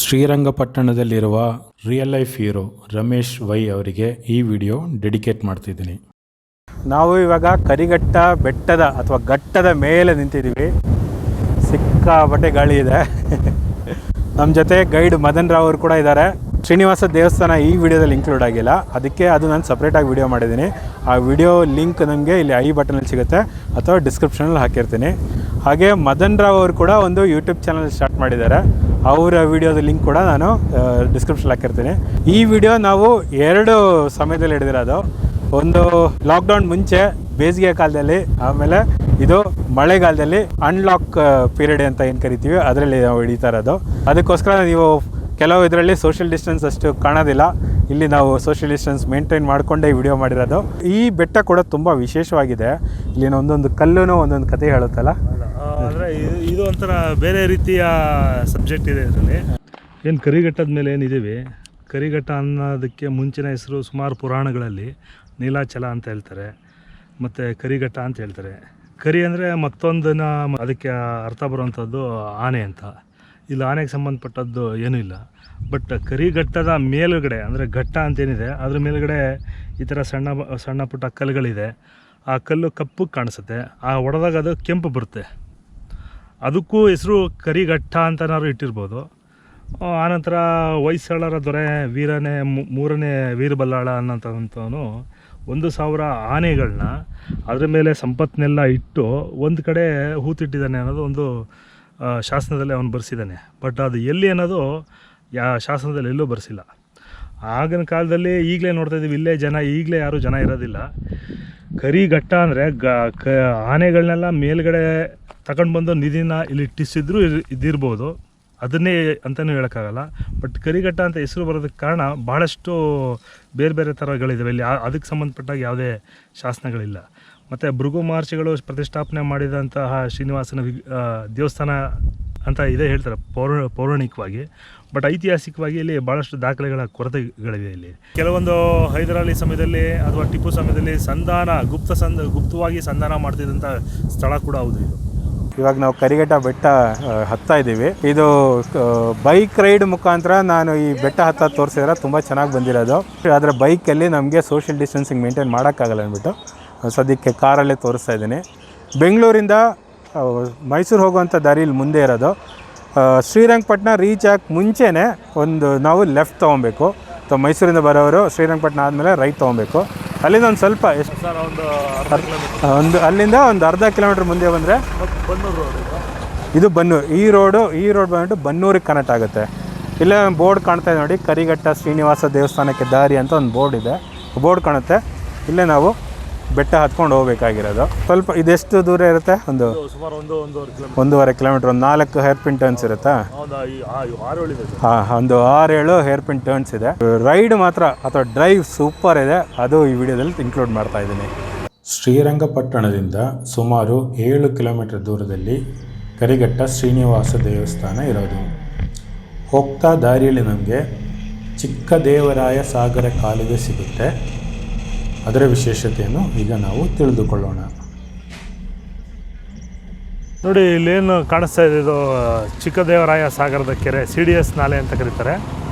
ಶ್ರೀರಂಗಪಟ್ಟಣದಲ್ಲಿರುವ real life hero Ramesh Y ಅವರಿಗೆ ಈ video dedicate ಮಾಡ್ತಿದ್ದೀನಿ. ನಾವು ಇವಾಗ ಕರಿಘಟ್ಟ ಬೆಟ್ಟದ ಅಥವಾ ಘಟ್ಟದ ಮೇಲೆ ನಿಂತಿದ್ದೀವಿ. ಸಿಕ್ಕಾಪಟ್ಟೆ ಗಾಳಿ ಇದೆ. ನಮ್ಮ ಜೊತೆ ಗೈಡ್ ಮದನ್ ರಾವ್ ಅವರು ಕೂಡ ಇದ್ದಾರೆ. ಶ್ರೀನಿವಾಸ ದೇವಸ್ಥಾನ ಈ ವಿಡಿಯೋದಲ್ಲಿ ಇನ್ಕ್ಲೂಡ್ ಆಗಿಲ್ಲ, ಅದಕ್ಕೆ ಅದು ನಾನು ಸಪ್ರೇಟಾಗಿ ವಿಡಿಯೋ ಮಾಡಿದ್ದೀನಿ. ಆ ವಿಡಿಯೋ ಲಿಂಕ್ ನಮಗೆ ಇಲ್ಲಿ ಐ ಬಟನಲ್ಲಿ ಸಿಗುತ್ತೆ ಅಥವಾ ಡಿಸ್ಕ್ರಿಪ್ಷನಲ್ಲಿ ಹಾಕಿರ್ತೀನಿ. ಹಾಗೆ ಮದನ್ ರಾವ್ ಅವರು ಕೂಡ ಒಂದು ಯೂಟ್ಯೂಬ್ ಚಾನಲ್ ಸ್ಟಾರ್ಟ್ ಮಾಡಿದ್ದಾರೆ. ಅವರ ವಿಡಿಯೋದ ಲಿಂಕ್ ಕೂಡ ನಾನು ಡಿಸ್ಕ್ರಿಪ್ಷನ್ ಹಾಕಿರ್ತೀನಿ. ಈ ವಿಡಿಯೋ ನಾವು ಎರಡು ಸಮಯದಲ್ಲಿ ಹಿಡಿದಿರೋದು. ಒಂದು ಲಾಕ್ಡೌನ್ ಮುಂಚೆ ಬೇಸಿಗೆ ಕಾಲದಲ್ಲಿ, ಆಮೇಲೆ ಇದು ಮಳೆಗಾಲದಲ್ಲಿ ಅನ್ಲಾಕ್ ಪೀರಿಯಡ್ ಅಂತ ಏನು ಕರಿತೀವಿ ಅದರಲ್ಲಿ ನಾವು ಹಿಡಿತಾ ಇರೋದು. ಅದಕ್ಕೋಸ್ಕರ ನೀವು ಕೆಲವು ಇದರಲ್ಲಿ ಸೋಷಿಯಲ್ ಡಿಸ್ಟೆನ್ಸ್ ಅಷ್ಟು ಕಾಣೋದಿಲ್ಲ. ಇಲ್ಲಿ ನಾವು ಸೋಷಿಯಲ್ ಡಿಸ್ಟೆನ್ಸ್ ಮೇಂಟೈನ್ ಮಾಡಿಕೊಂಡೇ ವಿಡಿಯೋ ಮಾಡಿರೋದು. ಈ ಬೆಟ್ಟ ಕೂಡ ತುಂಬ ವಿಶೇಷವಾಗಿದೆ. ಇಲ್ಲಿನ ಒಂದೊಂದು ಕಲ್ಲೂ ಒಂದೊಂದು ಕತೆ ಹೇಳುತ್ತಲ್ಲ. ಅಂದರೆ ಇದು ಒಂಥರ ಬೇರೆ ರೀತಿಯ ಸಬ್ಜೆಕ್ಟ್ ಇದೆ ಇದರಲ್ಲಿ. ಏನು ಕರಿಘಟ್ಟದ ಮೇಲೆ ಏನಿದ್ದೀವಿ, ಕರಿಘಟ್ಟ ಅನ್ನೋದಕ್ಕೆ ಮುಂಚಿನ ಹೆಸರು ಸುಮಾರು ಪುರಾಣಗಳಲ್ಲಿ ನೀಲಾಚಲ ಅಂತ ಹೇಳ್ತಾರೆ, ಮತ್ತು ಕರಿಘಟ್ಟ ಅಂತ ಹೇಳ್ತಾರೆ. ಕರಿ ಅಂದರೆ ಮತ್ತೊಂದನ್ನ ಅದಕ್ಕೆ ಅರ್ಥ ಬರುವಂಥದ್ದು ಆನೆ ಅಂತ. ಇಲ್ಲಿ ಆನೆಗೆ ಸಂಬಂಧಪಟ್ಟದ್ದು ಏನೂ ಇಲ್ಲ. ಬಟ್ ಕರಿಘಟ್ಟದ ಮೇಲುಗಡೆ ಅಂದರೆ ಘಟ್ಟ ಅಂತೇನಿದೆ ಅದ್ರ ಮೇಲುಗಡೆ ಈ ಥರ ಸಣ್ಣ ಸಣ್ಣ ಪುಟ್ಟ ಕಲ್ಲುಗಳಿದೆ. ಆ ಕಲ್ಲು ಕಪ್ಪು ಕಾಣಿಸುತ್ತೆ, ಆ ಹೊಡೆದಾಗ ಅದು ಕೆಂಪು ಬರುತ್ತೆ. ಅದಕ್ಕೂ ಹೆಸರು ಕರಿಘಟ್ಟ ಅಂತನಾದ್ರು ಇಟ್ಟಿರ್ಬೋದು. ಆನಂತರ ಹೊಯ್ಸಳರ ದೊರೆ ಮೂರನೇ ವೀರಬಲ್ಲಾಳ ಅನ್ನೋಂಥವನು 1,000 ಆನೆಗಳನ್ನ ಅದ್ರ ಮೇಲೆ ಸಂಪತ್ತನ್ನೆಲ್ಲ ಇಟ್ಟು ಒಂದು ಕಡೆ ಹೂತಿಟ್ಟಿದ್ದಾನೆ ಅನ್ನೋದು ಒಂದು ಶಾಸನದಲ್ಲಿ ಅವನು ಬರೆಸಿದ್ದಾನೆ. ಬಟ್ ಅದು ಎಲ್ಲಿ ಅನ್ನೋದು ಶಾಸನದಲ್ಲಿ ಎಲ್ಲೂ ಬರೆಸಿಲ್ಲ. ಆಗಿನ ಕಾಲದಲ್ಲಿ ಈಗಲೇ ನೋಡ್ತಾ ಇದ್ದೀವಿ, ಇಲ್ಲೇ ಈಗಲೇ ಯಾರೂ ಜನ ಇರೋದಿಲ್ಲ. ಕರಿಘಟ್ಟ ಅಂದರೆ ಆನೆಗಳನ್ನೆಲ್ಲ ಮೇಲ್ಗಡೆ ತಗೊಂಡು ಬಂದು ನಿಧಿನ ಇಲ್ಲಿ ಇಟ್ಟಿಸಿದ್ರು ಇದಿರ್ಬೋದು, ಅದನ್ನೇ ಅಂತಲೂ ಹೇಳೋಕ್ಕಾಗಲ್ಲ. ಬಟ್ ಕರಿಘಟ್ಟ ಅಂತ ಹೆಸರು ಬರೋದಕ್ಕೆ ಕಾರಣ ಭಾಳಷ್ಟು ಬೇರೆ ಬೇರೆ ಥರಗಳಿದ್ದಾವೆ ಇಲ್ಲಿ. ಅದಕ್ಕೆ ಸಂಬಂಧಪಟ್ಟಾಗ ಯಾವುದೇ ಶಾಸನಗಳಿಲ್ಲ. ಮತ್ತು ಭೃಗು ಮಹರ್ಷಿಗಳು ಪ್ರತಿಷ್ಠಾಪನೆ ಮಾಡಿದಂತಹ ಶ್ರೀನಿವಾಸನ ದೇವಸ್ಥಾನ ಅಂತ ಇದೆ ಹೇಳ್ತಾರೆ ಪೌರಾಣಿಕವಾಗಿ. ಬಟ್ ಐತಿಹಾಸಿಕವಾಗಿ ಇಲ್ಲಿ ಭಾಳಷ್ಟು ದಾಖಲೆಗಳ ಕೊರತೆಗಳಿವೆ. ಇಲ್ಲಿ ಕೆಲವೊಂದು ಹೈದರಾಲಿ ಸಮಯದಲ್ಲಿ ಅಥವಾ ಟಿಪ್ಪು ಸಮಯದಲ್ಲಿ ಗುಪ್ತವಾಗಿ ಸಂಧಾನ ಮಾಡ್ತಿದ್ದಂಥ ಸ್ಥಳ ಕೂಡ ಹೌದು ಇದು. ಇವಾಗ ನಾವು ಕರಿಘಟ್ಟ ಬೆಟ್ಟ ಹತ್ತಾ ಇದ್ದೀವಿ. ಇದು ಬೈಕ್ ರೈಡ್ ಮುಖಾಂತರ ನಾನು ಈ ಬೆಟ್ಟ ಹತ್ತ ತೋರಿಸಿದ್ರೆ ತುಂಬ ಚೆನ್ನಾಗಿ ಬಂದಿರೋದು. ಆದರೆ ಬೈಕಲ್ಲಿ ನಮಗೆ ಸೋಷಿಯಲ್ ಡಿಸ್ಟೆನ್ಸಿಂಗ್ ಮೇಂಟೈನ್ ಮಾಡೋಕ್ಕಾಗಲ್ಲ ಅಂದ್ಬಿಟ್ಟು ಸದ್ಯಕ್ಕೆ ಕಾರಲ್ಲೇ ತೋರಿಸ್ತಾ ಇದ್ದೀನಿ. ಬೆಂಗಳೂರಿಂದ ಮೈಸೂರು ಹೋಗುವಂಥ ದಾರಿಲಿ ಮುಂದೆ ಇರೋದು. ಶ್ರೀರಂಗಪಟ್ಟಣ ರೀಚ್ ಆಗಕ್ಕೆ ಮುಂಚೆನೇ ನಾವು ಲೆಫ್ಟ್ ತೊಗೊಬೇಕು. ಅಥವಾ ಮೈಸೂರಿಂದ ಬರೋರು ಶ್ರೀರಂಗಪಟ್ಟಣ ಆದಮೇಲೆ ರೈಟ್ ತೊಗೊಬೇಕು. ಅಲ್ಲಿಂದ ಒಂದು ಸ್ವಲ್ಪ ಅಲ್ಲಿಂದ ಒಂದು ಅರ್ಧ ಕಿಲೋಮೀಟ್ರ್ ಮುಂದೆ ಬಂದರೆ ಇದು ಬನ್ನೂರು. ಈ ರೋಡ್ ಬಂದ್ಬಿಟ್ಟು ಬನ್ನೂರಿಗೆ ಕನೆಕ್ಟ್ ಆಗುತ್ತೆ. ಇಲ್ಲೇ ಬೋರ್ಡ್ ಕಾಣ್ತಾ ಇದೆ ನೋಡಿ, ಕರಿಘಟ್ಟ ಶ್ರೀನಿವಾಸ ದೇವಸ್ಥಾನಕ್ಕೆ ದಾರಿ ಅಂತ ಒಂದು ಬೋರ್ಡ್ ಕಾಣುತ್ತೆ. ಇಲ್ಲೇ ನಾವು ಬೆಟ್ಟ ಹತ್ಕೊಂಡು ಹೋಗ್ಬೇಕಾಗಿರೋದು. ಸ್ವಲ್ಪ ಇದೆಷ್ಟು ದೂರ ಇರುತ್ತೆ? ಒಂದು 1.5 ಕಿಲೋಮೀಟ್ರ್, ಒಂದು 4 ಹೇರ್ ಪಿನ್ ಟರ್ನ್ಸ್ ಇರುತ್ತಾ? ಹಾಂ, ಒಂದು 6-7 ಹೇರ್ ಪಿನ್ ಟರ್ನ್ಸ್ ಇದೆ. ರೈಡ್ ಮಾತ್ರ ಅಥವಾ ಡ್ರೈವ್ ಸೂಪರ್ ಇದೆ. ಅದು ಈ ವಿಡಿಯೋದಲ್ಲಿ ಇನ್ಕ್ಲೂಡ್ ಮಾಡ್ತಾ ಇದ್ದೀನಿ. ಶ್ರೀರಂಗಪಟ್ಟಣದಿಂದ ಸುಮಾರು 7 ಕಿಲೋಮೀಟರ್ ದೂರದಲ್ಲಿ ಕರಿಘಟ್ಟ ಶ್ರೀನಿವಾಸ ದೇವಸ್ಥಾನ ಇರೋದು. ಹೋಗ್ತಾ ದಾರಿಯಲ್ಲಿ ನಮಗೆ ಚಿಕ್ಕದೇವರಾಯ ಸಾಗರ ಕಾಲುವೆ ಸಿಗುತ್ತೆ. ಅದರ ವಿಶೇಷತೆಯನ್ನು ಈಗ ನಾವು ತಿಳಿದುಕೊಳ್ಳೋಣ. ನೋಡಿ, ಇಲ್ಲೇನು ಕಾಣಿಸ್ತಾ ಇದೆ, ಇದು ಚಿಕ್ಕದೇವರಾಯ ಸಾಗರದ ಕೆರೆ, CDS ನಾಲೆ ಅಂತ ಕರೀತಾರೆ.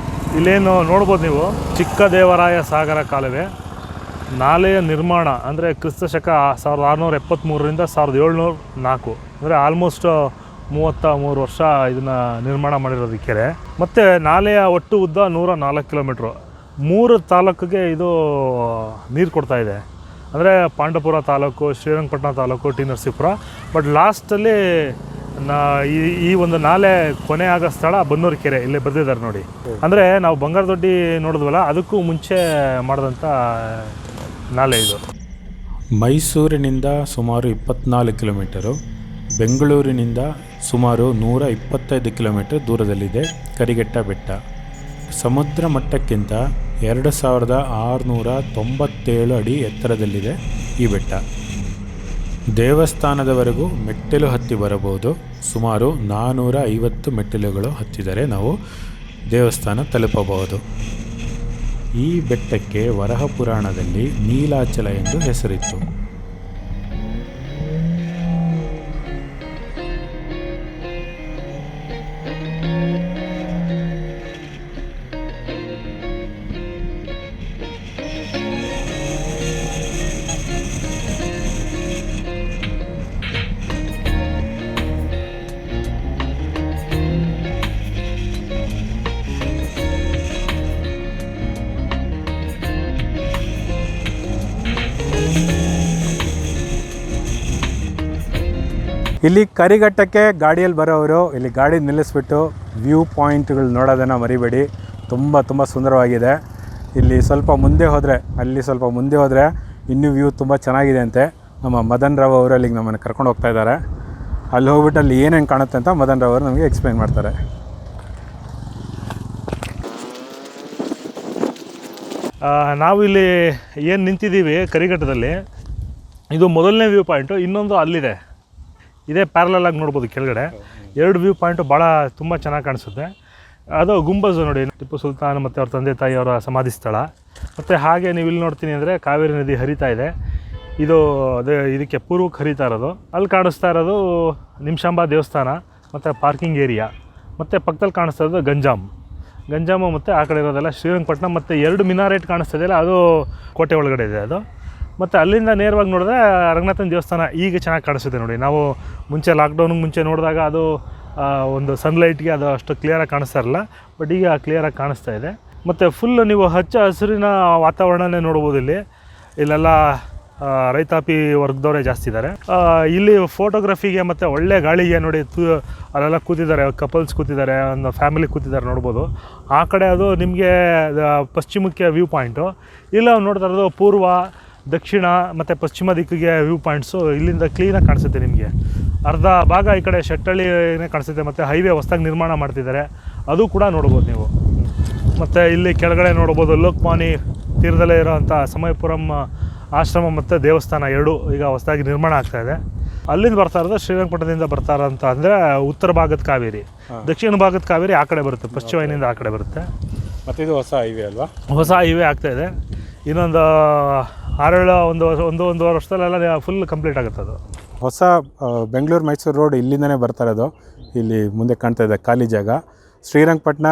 ಇಲ್ಲೇನು ನೋಡ್ಬೋದು ನೀವು, ಚಿಕ್ಕದೇವರಾಯ ಸಾಗರ ಕಾಲುವೆ. ನಾಲೆಯ ನಿರ್ಮಾಣ ಅಂದರೆ ಕ್ರಿಸ್ತಶಕ 1673ರಿಂದ 1704, ಅಂದರೆ ಆಲ್ಮೋಸ್ಟ್ 33 ವರ್ಷ ಇದನ್ನು ನಿರ್ಮಾಣ ಮಾಡಿರೋದು ಕೆರೆ. ಮತ್ತು ನಾಲೆಯ ಒಟ್ಟು ಉದ್ದ 104 ಕಿಲೋಮೀಟ್ರು. 3 ತಾಲೂಕಿಗೆ ಇದು ನೀರು ಕೊಡ್ತಾ ಇದೆ. ಅಂದರೆ ಪಾಂಡವಪುರ ತಾಲೂಕು, ಶ್ರೀರಂಗಪಟ್ಟಣ ತಾಲೂಕು, ಟಿ ನರಸೀಪುರ. ಬಟ್ ಲಾಸ್ಟಲ್ಲಿ ಈ ಒಂದು ನಾಲೆ ಕೊನೆ ಆಗೋ ಸ್ಥಳ ಬನ್ನೂರು ಕೆರೆ. ಇಲ್ಲೇ ಬರೆದಿದ್ದಾರೆ ನೋಡಿ. ಅಂದರೆ ನಾವು ಬಂಗಾರದೊಡ್ಡಿ ನೋಡಿದ್ವಲ್ಲ, ಅದಕ್ಕೂ ಮುಂಚೆ ಮಾಡಿದಂಥ ನಾಲೆ ಇದು. ಮೈಸೂರಿನಿಂದ ಸುಮಾರು 24 ಕಿಲೋಮೀಟರು, ಬೆಂಗಳೂರಿನಿಂದ ಸುಮಾರು 125 ಕಿಲೋಮೀಟರ್ ದೂರದಲ್ಲಿದೆ ಕರಿಘಟ್ಟ ಬೆಟ್ಟ. ಸಮುದ್ರ ಮಟ್ಟಕ್ಕಿಂತ 2697 ಅಡಿ ಎತ್ತರದಲ್ಲಿದೆ ಈ ಬೆಟ್ಟ. ದೇವಸ್ಥಾನದವರೆಗೂ ಮೆಟ್ಟಿಲು ಹತ್ತಿ ಬರಬಹುದು. ಸುಮಾರು 450 ಮೆಟ್ಟಿಲುಗಳು ಹತ್ತಿದರೆ ನಾವು ದೇವಸ್ಥಾನ ತಲುಪಬಹುದು. ಈ ಬೆಟ್ಟಕ್ಕೆ ವರಹ ಪುರಾಣದಲ್ಲಿ ನೀಲಾಚಲ ಎಂದು ಹೆಸರಿತ್ತು. ಇಲ್ಲಿ ಕರಿಘಟ್ಟಕ್ಕೆ ಗಾಡಿಯಲ್ಲಿ ಬರೋರು ಇಲ್ಲಿ ಗಾಡಿ ನಿಲ್ಲಿಸ್ಬಿಟ್ಟು ವ್ಯೂ ಪಾಯಿಂಟ್ಗಳು ನೋಡೋದನ್ನು ಮರಿಬೇಡಿ. ತುಂಬ ಸುಂದರವಾಗಿದೆ. ಇಲ್ಲಿ ಸ್ವಲ್ಪ ಮುಂದೆ ಹೋದರೆ ಇನ್ನೂ ವ್ಯೂ ತುಂಬ ಚೆನ್ನಾಗಿದೆ ಅಂತೆ. ನಮ್ಮ ಮದನ್ ರಾವ್ ಅವರು ಅಲ್ಲಿಗೆ ನಮ್ಮನ್ನು ಕರ್ಕೊಂಡು ಹೋಗ್ತಾ ಇದ್ದಾರೆ. ಅಲ್ಲಿ ಹೋಗ್ಬಿಟ್ಟು ಅಲ್ಲಿ ಏನೇನು ಕಾಣುತ್ತೆ ಅಂತ ಮದನ್ ರಾವ್ ಅವರು ನಮಗೆ ಎಕ್ಸ್ಪ್ಲೈನ್ ಮಾಡ್ತಾರೆ. ನಾವು ಇಲ್ಲಿ ಏನು ನಿಂತಿದ್ದೀವಿ ಕರಿಘಟ್ಟದಲ್ಲಿ, ಇದು ಮೊದಲನೇ ವ್ಯೂ ಪಾಯಿಂಟು. ಇನ್ನೊಂದು ಅಲ್ಲಿದೆ, ಇದೇ ಪ್ಯಾರಲಾಗಿ ನೋಡ್ಬೋದು ಕೆಳಗಡೆ. 2 ವ್ಯೂ ಪಾಯಿಂಟು ಭಾಳ ತುಂಬ ಚೆನ್ನಾಗಿ ಕಾಣಿಸುತ್ತೆ. ಅದು ಗುಂಬಜು ನೋಡಿ, ಟಿಪ್ಪು ಸುಲ್ತಾನ್ ಮತ್ತು ಅವ್ರ ತಂದೆ ತಾಯಿಯವರ ಸಮಾಧಿ ಸ್ಥಳ. ಮತ್ತು ಹಾಗೆ ನೀವು ಇಲ್ಲಿ ನೋಡ್ತೀನಿ ಅಂದರೆ ಕಾವೇರಿ ನದಿ ಹರಿತಾ ಇದೆ. ಇದು ಇದಕ್ಕೆ ಪೂರ್ವಕ್ಕೆ ಹರಿತಾ ಇರೋದು. ಅಲ್ಲಿ ಕಾಣಿಸ್ತಾ ಇರೋದು ನಿಮಿಷಾಂಬ ದೇವಸ್ಥಾನ ಮತ್ತು ಪಾರ್ಕಿಂಗ್ ಏರಿಯಾ. ಮತ್ತು ಪಕ್ಕದಲ್ಲಿ ಕಾಣಿಸ್ತಾ ಇರೋದು ಗಂಜಾಮು ಮತ್ತು ಆ ಕಡೆ ಇರೋದೆಲ್ಲ ಶ್ರೀರಂಗಪಟ್ಟಣ. ಮತ್ತು 2 ಮಿನಾರೇಟ್ ಕಾಣಿಸ್ತಿದೆಯಲ್ಲ, ಅದು ಕೋಟೆ ಒಳಗಡೆ ಇದೆ ಅದು. ಮತ್ತು ಅಲ್ಲಿಂದ ನೇರವಾಗಿ ನೋಡಿದ್ರೆ ರಂಗನಾಥನ ದೇವಸ್ಥಾನ ಈಗ ಚೆನ್ನಾಗಿ ಕಾಣಿಸುತ್ತೆ ನೋಡಿ. ನಾವು ಮುಂಚೆ ಲಾಕ್ಡೌನಿಗೆ ಮುಂಚೆ ನೋಡಿದಾಗ ಅದು ಒಂದು ಸನ್ಲೈಟ್ಗೆ ಅದು ಅಷ್ಟು ಕ್ಲಿಯರಾಗಿ ಕಾಣಿಸ್ತಾ ಇರಲ್ಲ, ಬಟ್ ಈಗ ಕ್ಲಿಯರಾಗಿ ಕಾಣಿಸ್ತಾ ಇದೆ. ಮತ್ತು ಫುಲ್ ನೀವು ಹಚ್ಚ ಹಸಿರಿನ ವಾತಾವರಣನೇ ನೋಡ್ಬೋದು. ಇಲ್ಲೆಲ್ಲ ರೈತಾಪಿ ವರ್ಗದವರೇ ಜಾಸ್ತಿ ಇದ್ದಾರೆ. ಇಲ್ಲಿ ಫೋಟೋಗ್ರಫಿಗೆ ಮತ್ತು ಒಳ್ಳೆ ಗಾಳಿಗೆ ನೋಡಿ ಅಲ್ಲೆಲ್ಲ ಕೂತಿದ್ದಾರೆ, ಕಪಲ್ಸ್ ಕೂತಿದ್ದಾರೆ, ಒಂದು ಫ್ಯಾಮಿಲಿ ಕೂತಿದ್ದಾರೆ ನೋಡ್ಬೋದು. ಆ ಕಡೆ ಅದು ನಿಮಗೆ ಪಶ್ಚಿಮಕ್ಕೆ ವ್ಯೂ ಪಾಯಿಂಟು. ಇಲ್ಲ ನೋಡ್ತಾ ಇರೋದು ಪೂರ್ವ, ದಕ್ಷಿಣ ಮತ್ತು ಪಶ್ಚಿಮ ದಿಕ್ಕಿಗೆ ವ್ಯೂ ಪಾಯಿಂಟ್ಸು. ಇಲ್ಲಿಂದ ಕ್ಲೀನಾಗಿ ಕಾಣಿಸುತ್ತೆ ನಿಮಗೆ. ಅರ್ಧ ಭಾಗ ಈ ಕಡೆ ಶೆಟ್ಟಳ್ಳಿನೇ ಕಾಣಿಸುತ್ತೆ. ಮತ್ತು ಹೈವೇ ಹೊಸದಾಗಿ ನಿರ್ಮಾಣ ಮಾಡ್ತಿದ್ದಾರೆ, ಅದು ಕೂಡ ನೋಡ್ಬೋದು ನೀವು. ಮತ್ತು ಇಲ್ಲಿ ಕೆಳಗಡೆ ನೋಡ್ಬೋದು ಲೋಕಮಾನಿ ತೀರದಲ್ಲೇ ಇರೋವಂಥ ಸಮಯಪುರಂ ಆಶ್ರಮ ಮತ್ತು ದೇವಸ್ಥಾನ 2 ಈಗ ಹೊಸದಾಗಿ ನಿರ್ಮಾಣ ಆಗ್ತಾಯಿದೆ. ಅಲ್ಲಿಂದ ಬರ್ತಾ ಇರೋದು ಶ್ರೀರಂಗಪಟ್ಟಣದಿಂದ ಬರ್ತಾ ಇರೋಂಥ ಅಂದರೆ ಉತ್ತರ ಭಾಗದ ಕಾವೇರಿ, ದಕ್ಷಿಣ ಭಾಗದ ಕಾವೇರಿ ಆ ಕಡೆ ಬರುತ್ತೆ, ಪಶ್ಚಿಮದಿಂದ ಆ ಕಡೆ ಬರುತ್ತೆ. ಮತ್ತು ಇದು ಹೊಸ ಹೈವೇ ಅಲ್ವಾ? ಹೊಸ ಹೈವೇ ಆಗ್ತಾಯಿದೆ. ಇನ್ನೊಂದು 1-1.5 ವರ್ಷದಲ್ಲೆಲ್ಲ ಫುಲ್ ಕಂಪ್ಲೀಟ್ ಆಗುತ್ತೆ ಅದು. ಹೊಸ ಬೆಂಗಳೂರು ಮೈಸೂರು ರೋಡ್ ಇಲ್ಲಿಂದನೇ ಬರ್ತಾ ಇರೋದು. ಇಲ್ಲಿ ಮುಂದೆ ಕಾಣ್ತಾ ಇದೆ ಖಾಲಿ ಜಾಗ. ಶ್ರೀರಂಗಪಟ್ಟಣ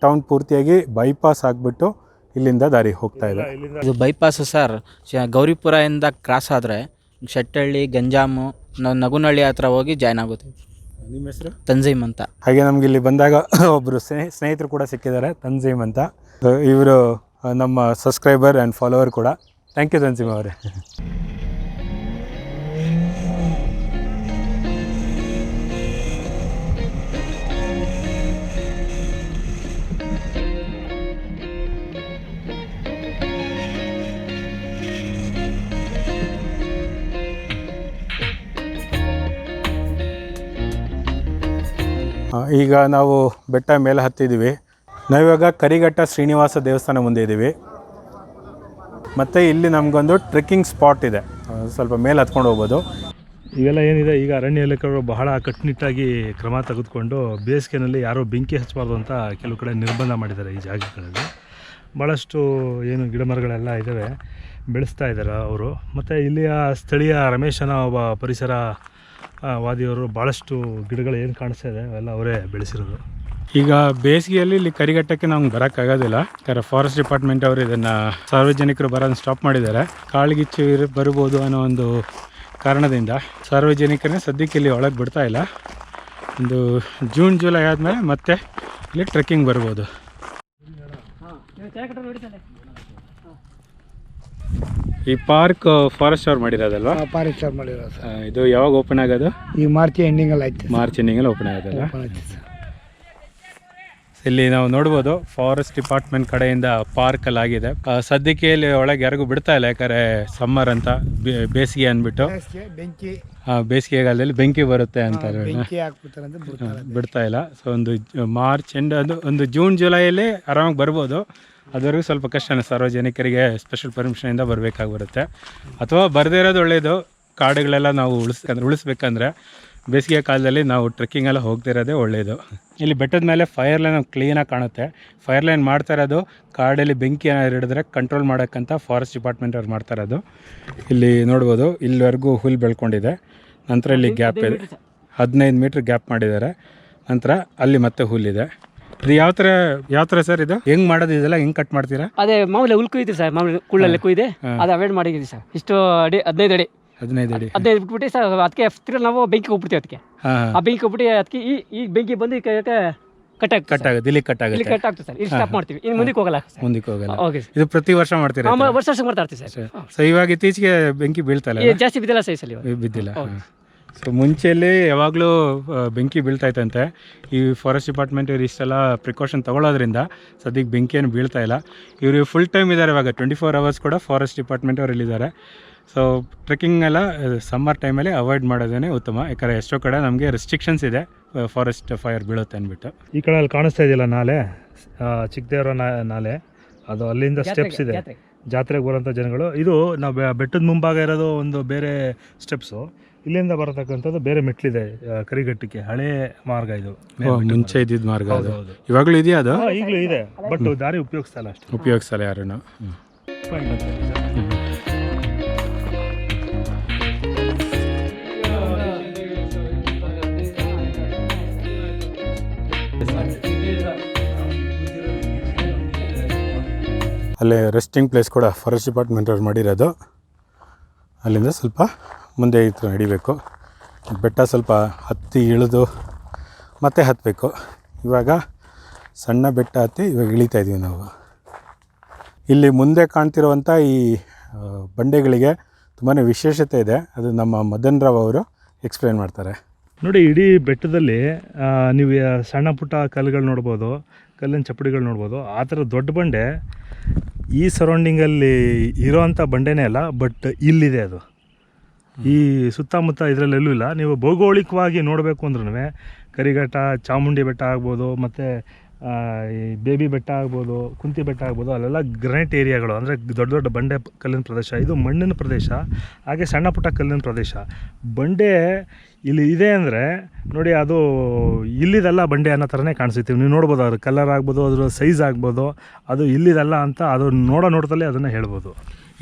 ಟೌನ್ ಪೂರ್ತಿಯಾಗಿ ಬೈಪಾಸ್ ಆಗಿಬಿಟ್ಟು ಇಲ್ಲಿಂದ ದಾರಿ ಹೋಗ್ತಾ ಇದೆ. ಇದು ಬೈಪಾಸು ಸರ್. ಗೌರಿಪುರದಿಂದ ಕ್ರಾಸ್ ಆದರೆ ಶೆಟ್ಟಳ್ಳಿ, ಗಂಜಾಮು, ನಾವು ನಗುನಹಳ್ಳಿ ಹತ್ರ ಹೋಗಿ ಜಾಯ್ನ್ ಆಗುತ್ತೆ. ನಿಮ್ಮ ಹೆಸರು? ತಂಜೀಮ್ ಅಂತ. ಹಾಗೆ ನಮ್ಗೆ ಇಲ್ಲಿ ಬಂದಾಗ ಒಬ್ಬರು ಸ್ನೇಹಿತರು ಕೂಡ ಸಿಕ್ಕಿದ್ದಾರೆ, ತಂಜೀಮ್ ಅಂತ. ಇವರು ನಮ್ಮ ಸಬ್ಸ್ಕ್ರೈಬರ್ ಆ್ಯಂಡ್ ಫಾಲೋವರ್ ಕೂಡ. ಥ್ಯಾಂಕ್ ಯು ತಂಜೀಮ್ ಅವರೇ. ಈಗ ನಾವು ಬೆಟ್ಟ ಮೇಲೆ ಹತ್ತಿದ್ದೀವಿ. ನಾವಿವಾಗ ಕರಿಘಟ್ಟ ಶ್ರೀನಿವಾಸ ದೇವಸ್ಥಾನ ಮುಂದೆ ಇದ್ದೀವಿ. ಮತ್ತು ಇಲ್ಲಿ ನಮಗೊಂದು ಟ್ರೆಕ್ಕಿಂಗ್ ಸ್ಪಾಟ್ ಇದೆ, ಸ್ವಲ್ಪ ಮೇಲೆ ಹತ್ಕೊಂಡು ಹೋಗ್ಬೋದು. ಇವೆಲ್ಲ ಏನಿದೆ, ಈಗ ಅರಣ್ಯ ಇಲಾಖೆಯವರು ಬಹಳ ಕಟ್ಟುನಿಟ್ಟಾಗಿ ಕ್ರಮ ತೆಗೆದುಕೊಂಡು ಬೇಸಿಗೆನಲ್ಲಿ ಯಾರೋ ಬೆಂಕಿ ಹಚ್ಚಬಾರ್ದು ಅಂತ ಕೆಲವು ಕಡೆ ನಿರ್ಬಂಧ ಮಾಡಿದ್ದಾರೆ ಈ ಜಾಗಗಳಲ್ಲಿ. ಭಾಳಷ್ಟು ಏನು ಗಿಡ ಮರಗಳೆಲ್ಲ ಇದ್ದಾವೆ, ಬೆಳೆಸ್ತಾ ಇದ್ದಾರೆ ಅವರು. ಮತ್ತು ಇಲ್ಲಿಯ ಸ್ಥಳೀಯ ರಮೇಶನ ಒಬ್ಬ ಪರಿಸರ ವಾದಿಯವರು ಭಾಳಷ್ಟು ಗಿಡಗಳು ಏನು ಕಾಣಿಸ್ತಾ ಇದೆ ಅವೆಲ್ಲ ಅವರೇ ಬೆಳೆಸಿರೋದು. ಈಗ ಬೇಸಿಗೆಯಲ್ಲಿ ಇಲ್ಲಿ ಕರಿಘಟ್ಟಕ್ಕೆ ನಮ್ಗೆ ಬರೋಕ್ಕಾಗೋದಿಲ್ಲ, ಯಾಕಂದರೆ ಫಾರೆಸ್ಟ್ ಡಿಪಾರ್ಟ್ಮೆಂಟ್ ಅವರು ಇದನ್ನು ಸಾರ್ವಜನಿಕರು ಬರೋದನ್ನು ಸ್ಟಾಪ್ ಮಾಡಿದ್ದಾರೆ. ಕಾಳ್ಗಿಚ್ಚು ಬರ್ಬೋದು ಅನ್ನೋ ಒಂದು ಕಾರಣದಿಂದ ಸಾರ್ವಜನಿಕರನ್ನ ಸದ್ಯಕ್ಕೆ ಇಲ್ಲಿ ಒಳಗೆ ಬಿಡ್ತಾ ಇಲ್ಲ. ಒಂದು ಜೂನ್ ಜುಲೈ ಆದಮೇಲೆ ಮತ್ತೆ ಇಲ್ಲಿ ಟ್ರೆಕ್ಕಿಂಗ್ ಬರ್ಬೋದು. ಈ ಪಾರ್ಕ್ ಫಾರೆಸ್ಟ್ ಅವ್ರು ಮಾಡಿರೋದಲ್ವಾ? ಫಾರೆಸ್ಟ್ ಅವ್ರು ಮಾಡಿರೋದು ಸರ್. ಇದು ಯಾವಾಗ ಓಪನ್ ಆಗೋದು? ಈ ಮಾರ್ಚ್ ಎಂಡಿಂಗಲ್ಲಿ ಆಯ್ತು. ಮಾರ್ಚ್ ಎಂಡಿಂಗಲ್ಲಿ ಓಪನ್ ಆಗೋದಲ್ಲ. ಇಲ್ಲಿ ನಾವು ನೋಡ್ಬೋದು ಫಾರೆಸ್ಟ್ ಡಿಪಾರ್ಟ್ಮೆಂಟ್ ಕಡೆಯಿಂದ ಪಾರ್ಕಲ್ಲಿ ಆಗಿದೆ. ಸದ್ಯಕ್ಕೆ ಇಲ್ಲಿ ಒಳಗೆ ಯಾರಿಗೂ ಬಿಡ್ತಾ ಇಲ್ಲ, ಯಾಕಂದರೆ ಸಮ್ಮರ್ ಅಂತ, ಬೇಸಿಗೆ ಅಂದ್ಬಿಟ್ಟು. ಬೆಂಕಿ ಬೇಸಿಗೆಗಾಲದಲ್ಲಿ ಬೆಂಕಿ ಬರುತ್ತೆ ಅಂತ ಬಿಡ್ತಾ ಇಲ್ಲ. ಸೊ ಒಂದು ಮಾರ್ಚ್ ಎಂಡ್ ಒಂದು ಜೂನ್ ಜುಲೈಯಲ್ಲಿ ಆರಾಮಾಗಿ ಬರ್ಬೋದು. ಅದುವರೆಗೂ ಸ್ವಲ್ಪ ಕಷ್ಟನೇ, ಸಾರ್ವಜನಿಕರಿಗೆ ಸ್ಪೆಷಲ್ ಪರ್ಮಿಷನಿಂದ ಬರಬೇಕಾಗಿ ಬರುತ್ತೆ. ಅಥವಾ ಬರದೇ ಇರೋದು ಒಳ್ಳೆಯದು. ಕಾಡುಗಳೆಲ್ಲ ನಾವು ಉಳಿಸ್ಬೇಕಂದ್ರೆ ಬೇಸಿಗೆ ಕಾಲದಲ್ಲಿ ನಾವು ಟ್ರೆಕ್ಕಿಂಗ್ ಎಲ್ಲ ಹೋಗ್ತಿರೋದೇ ಒಳ್ಳೆಯದು. ಇಲ್ಲಿ ಬೆಟ್ಟದ ಮೇಲೆ ಫೈರ್ ಲೈನ್ ಕ್ಲೀನಾಗಿ ಕಾಣುತ್ತೆ. ಫೈರ್ ಲೈನ್ ಮಾಡ್ತಾ ಇರೋದು ಕಾಡಲ್ಲಿ ಬೆಂಕಿ ಏನಾದ್ರು ಹಿಡಿದ್ರೆ ಕಂಟ್ರೋಲ್ ಮಾಡೋಕ್ಕಂತ ಫಾರೆಸ್ಟ್ ಡಿಪಾರ್ಟ್ಮೆಂಟ್ ಅವ್ರು ಮಾಡ್ತಾ ಇರೋದು. ಇಲ್ಲಿ ನೋಡ್ಬೋದು, ಇಲ್ಲಿವರೆಗೂ ಹುಲ್ಲು ಬೆಳ್ಕೊಂಡಿದೆ. ನಂತರ ಇಲ್ಲಿ ಗ್ಯಾಪ್ ಇದೆ, 15 ಮೀಟ್ರ್ ಗ್ಯಾಪ್ ಮಾಡಿದ್ದಾರೆ. ನಂತರ ಅಲ್ಲಿ ಮತ್ತೆ ಹುಲ್ಲಿದೆ. ಇದು ಯಾವ ಥರ ಸರ್? ಇದು ಹೆಂಗೆ ಮಾಡೋದು? ಇದೆಲ್ಲ ಹೆಂಗೆ ಕಟ್ ಮಾಡ್ತೀರಾ? ಅದೇ ಮಾಮೂಲಿ ಹುಲ್ ಕುಯ್ತೀವಿ ಸರ್, ಮಾಮೂಲಿ ಕುಳ್ಳಲ್ಲಿ ಕುಯ್ದೆ ಅದು ಅವಾಯ್ಡ್ ಮಾಡಿದ್ದೀವಿ ಸರ್. ಇಷ್ಟು ಅಡಿ 15 ಅಡಿ 15 ಬಿಟ್ಬಿಟ್ಟು ಸರ್, ಅದಕ್ಕೆ ತಿರ್ಗಿ ನಾವು ಬೆಂಕಿ ಹೋಗ್ಬಿಡ್ತೀವಿ. ಅದಕ್ಕೆ ಆ ಬೆಂಕಿ ಹೋಗ್ಬಿಟ್ಟು ಅದಕ್ಕೆ ಈ ಬೆಂಕಿ ಬಂದು ಕಟ್ ಆಗುತ್ತೆ. ಇಲ್ಲಿ ಕಟ್ ಆಗ್ತದೆ ಸರ್. ಇಲ್ಲಿ ಸ್ಟಾಪ್ ಮಾಡ್ತೀವಿ, ಇನ್ನು ಮುಂದಕ್ಕೆ ಹೋಗಲ್ಲ. ಓಕೆ. ಇದು ಪ್ರತಿ ವರ್ಷ ಮಾಡ್ತೀರಾ? ವರ್ಷ ಮಾಡ್ತಾ ಇರ್ತೀವಿ ಸರ್. ಸೊ ಇವಾಗ ಇತ್ತೀಚೆಗೆ ಬೆಂಕಿ ಬೀಳ್ತಾ ಇಲ್ಲ? ಜಾಸ್ತಿ ಬಿದ್ದಿಲ್ಲ ಸರ್, ಈ ಸಲ ಬಿದ್ದಿಲ್ಲ. ಸೊ ಮುಂಚೆಯಲ್ಲಿ ಯಾವಾಗಲೂ ಬೆಂಕಿ ಬೀಳ್ತಾಯಿತ್ತಂತೆ. ಈ ಫಾರೆಸ್ಟ್ ಡಿಪಾರ್ಟ್ಮೆಂಟ್ ಇವರು ಇಷ್ಟೆಲ್ಲ ಪ್ರಿಕಾಷನ್ ತೊಗೊಳ್ಳೋದ್ರಿಂದ ಸದ್ಯಕ್ಕೆ ಬೆಂಕಿಯನ್ನು ಬೀಳ್ತಾ ಇಲ್ಲ. ಇವರು ಫುಲ್ ಟೈಮ್ ಇದ್ದಾರೆ ಇವಾಗ, 24 hours ಕೂಡ ಫಾರೆಸ್ಟ್ ಡಿಪಾರ್ಟ್ಮೆಂಟ್ ಅವ್ರು ಇಲ್ಲಿದ್ದಾರೆ. ಸೊ ಟ್ರೆಕ್ಕಿಂಗ್ ಎಲ್ಲ ಸಮ್ಮರ್ ಟೈಮಲ್ಲಿ ಅವಾಯ್ಡ್ ಮಾಡೋದೇ ಉತ್ತಮ, ಯಾಕಂದರೆ ಎಷ್ಟೋ ಕಡೆ ನಮಗೆ ರೆಸ್ಟ್ರಿಕ್ಷನ್ಸ್ ಇದೆ ಫಾರೆಸ್ಟ್ ಫೈರ್ ಬೀಳುತ್ತೆ ಅಂದ್ಬಿಟ್ಟು. ಈ ಕಡೆ ಅಲ್ಲಿ ಕಾಣಿಸ್ತಾ ಇದೆಯಲ್ಲ ನಾಲೆ, ಚಿಕ್ಕದೇವರ ನಾಲೆ, ಅದು ಅಲ್ಲಿಂದ ಸ್ಟೆಪ್ಸ್ ಇದೆ ಜಾತ್ರೆಗೆ ಬರೋಂಥ ಜನಗಳು. ಇದು ನಾವು ಬೆಟ್ಟದ ಮುಂಭಾಗ ಇರೋದು ಒಂದು ಬೇರೆ ಸ್ಟೆಪ್ಸು, ಇಲ್ಲಿಂದ ಬರತಕ್ಕಂಥದ್ದು ಬೇರೆ ಮೆಟ್ಲಿದೆ ಕರಿಘಟ್ಟಕ್ಕೆ. ಹಳೆ ಮಾರ್ಗ ಇದು, ಮುಂಚೆ ಇದ್ದಿದ್ದ ಮಾರ್ಗ ಅದು. ಇವಾಗಲೂ ಇದೆಯಾ ಅದು? ಈಗಲೂ ಇದೆ, ಬಟ್ ದಾರಿ ಉಪಯೋಗಿಸ್ತಾ ಇಲ್ಲ ಅಷ್ಟೇ. ಉಪಯೋಗಿಸಲ್ಲ ಯಾರೂ. ಅಲ್ಲೇ ರೆಸ್ಟಿಂಗ್ ಪ್ಲೇಸ್ ಕೂಡ ಫಾರೆಸ್ಟ್ ಡಿಪಾರ್ಟ್ಮೆಂಟ್ ಅವ್ರು ಮಾಡಿರೋದು. ಅಲ್ಲಿಂದ ಸ್ವಲ್ಪ ಮುಂದೆ ಇತ್ತು ನಡಿಬೇಕು. ಬೆಟ್ಟ ಸ್ವಲ್ಪ ಹತ್ತಿ ಇಳಿದು ಮತ್ತೆ ಹತ್ತಬೇಕು. ಇವಾಗ ಸಣ್ಣ ಬೆಟ್ಟ ಹತ್ತಿ ಇವಾಗ ಇಳಿತಾ ಇದ್ದೀವಿ ನಾವು. ಇಲ್ಲಿ ಮುಂದೆ ಕಾಣ್ತಿರುವಂಥ ಈ ಬಂಡೆಗಳಿಗೆ ತುಂಬಾ ವಿಶೇಷತೆ ಇದೆ. ಅದು ನಮ್ಮ ಮದನ್ ರಾವ್ ಅವರು ಎಕ್ಸ್ಪ್ಲೇನ್ ಮಾಡ್ತಾರೆ. ನೋಡಿ, ಇಡೀ ಬೆಟ್ಟದಲ್ಲಿ ನೀವು ಸಣ್ಣ ಪುಟ್ಟ ಕಲ್ಲುಗಳು ನೋಡ್ಬೋದು, ಕಲ್ಲಿನ ಚಪ್ಪಡಿಗಳು ನೋಡ್ಬೋದು. ಆ ಥರ ದೊಡ್ಡ ಬಂಡೆ ಈ ಸರೌಂಡಿಂಗಲ್ಲಿ ಇರೋವಂಥ ಬಂಡೆನೇ ಅಲ್ಲ, ಬಟ್ ಇಲ್ಲಿದೆ ಅದು. ಈ ಸುತ್ತಮುತ್ತ ಇದರಲ್ಲೆಲ್ಲೂ ಇಲ್ಲ. ನೀವು ಭೌಗೋಳಿಕವಾಗಿ ನೋಡಬೇಕು ಅಂದ್ರೂ ಕರಿಘಟ್ಟ, ಚಾಮುಂಡಿ ಬೆಟ್ಟ ಆಗ್ಬೋದು, ಮತ್ತು ಈ ಬೇಬಿ ಬೆಟ್ಟ ಆಗ್ಬೋದು, ಕುಂತಿ ಬೆಟ್ಟ ಆಗ್ಬೋದು, ಅಲ್ಲೆಲ್ಲ ಗ್ರನೈಟ್ ಏರಿಯಾಗಳು, ಅಂದರೆ ದೊಡ್ಡ ದೊಡ್ಡ ಬಂಡೆ ಕಲ್ಲಿನ ಪ್ರದೇಶ. ಇದು ಮಣ್ಣಿನ ಪ್ರದೇಶ, ಹಾಗೆ ಸಣ್ಣ ಪುಟ್ಟ ಕಲ್ಲಿನ ಪ್ರದೇಶ. ಬಂಡೆ ಇಲ್ಲಿ ಇದೆ ಅಂದರೆ ನೋಡಿ, ಅದು ಇಲ್ಲಿದೆಲ್ಲ ಬಂಡೆ ಅನ್ನೋ ಥರನೇ ಕಾಣಿಸುತ್ತೆ. ನೀವು ನೋಡ್ಬೋದು, ಅದ್ರ ಕಲರ್ ಆಗ್ಬೋದು, ಅದ್ರ ಸೈಜ್ ಆಗ್ಬೋದು, ಅದು ಇಲ್ಲಿದಲ್ಲ ಅಂತ ಅದು ನೋಡೋದಲ್ಲೇ ಅದನ್ನು ಹೇಳ್ಬೋದು.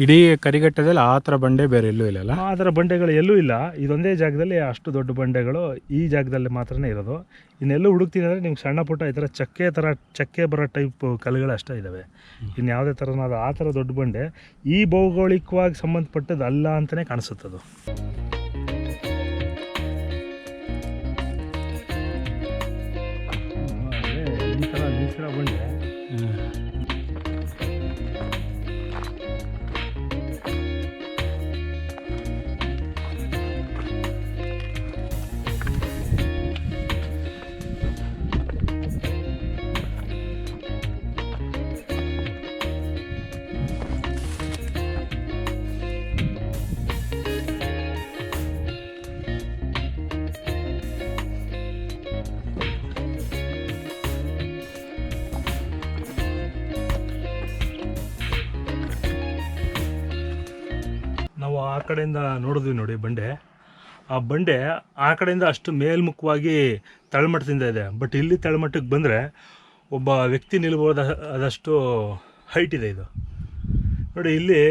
ಇಡೀ ಕರಿಘಟ್ಟದಲ್ಲಿ ಆ ಥರ ಬಂಡೆ ಬೇರೆ ಎಲ್ಲೂ ಇಲ್ಲ. ಆ ಥರ ಬಂಡೆಗಳು ಎಲ್ಲೂ ಇಲ್ಲ. ಇದೊಂದೇ ಜಾಗದಲ್ಲಿ ಅಷ್ಟು ದೊಡ್ಡ ಬಂಡೆಗಳು ಈ ಜಾಗದಲ್ಲಿ ಮಾತ್ರನೇ ಇರೋದು. ಇನ್ನೆಲ್ಲೂ ಹುಡುಕ್ತೀನಿ ಅಂದರೆ ನಿಮ್ಗೆ ಸಣ್ಣ ಪುಟ್ಟ ಈ ಥರ ಚಕ್ಕೆ ಬರೋ ಟೈಪ್ ಕಲ್ಲುಗಳು ಅಷ್ಟೇ ಇದ್ದಾವೆ. ಇನ್ನು ಯಾವುದೇ ಥರನಾದ ಆ ಥರ ದೊಡ್ಡ ಬಂಡೆ ಈ ಭೌಗೋಳಿಕವಾಗಿ ಸಂಬಂಧಪಟ್ಟದ್ದು ಅಲ್ಲ ಅಂತಲೇ ಕಾಣಿಸುತ್ತದು. ಈ ಥರ ನಿಲ್ಸಿರೋ ಬಂಡೆ ನಾವು ಆ ಕಡೆಯಿಂದ ನೋಡಿದ್ವಿ ನೋಡಿ ಬಂಡೆ. ಆ ಬಂಡೆ ಆ ಕಡೆಯಿಂದ ಅಷ್ಟು ಮೇಲ್ಮುಖವಾಗಿ ತಳಮಟ್ಟದಿಂದ ಇದೆ. ಬಟ್ ಇಲ್ಲಿ ತಳಮಟ್ಟಕ್ಕೆ ಬಂದರೆ ಒಬ್ಬ ವ್ಯಕ್ತಿ ನಿಲ್ಬೋದಾದಷ್ಟು ಹೈಟ್ ಇದೆ ಇದು. ನೋಡಿ, ಇಲ್ಲಿ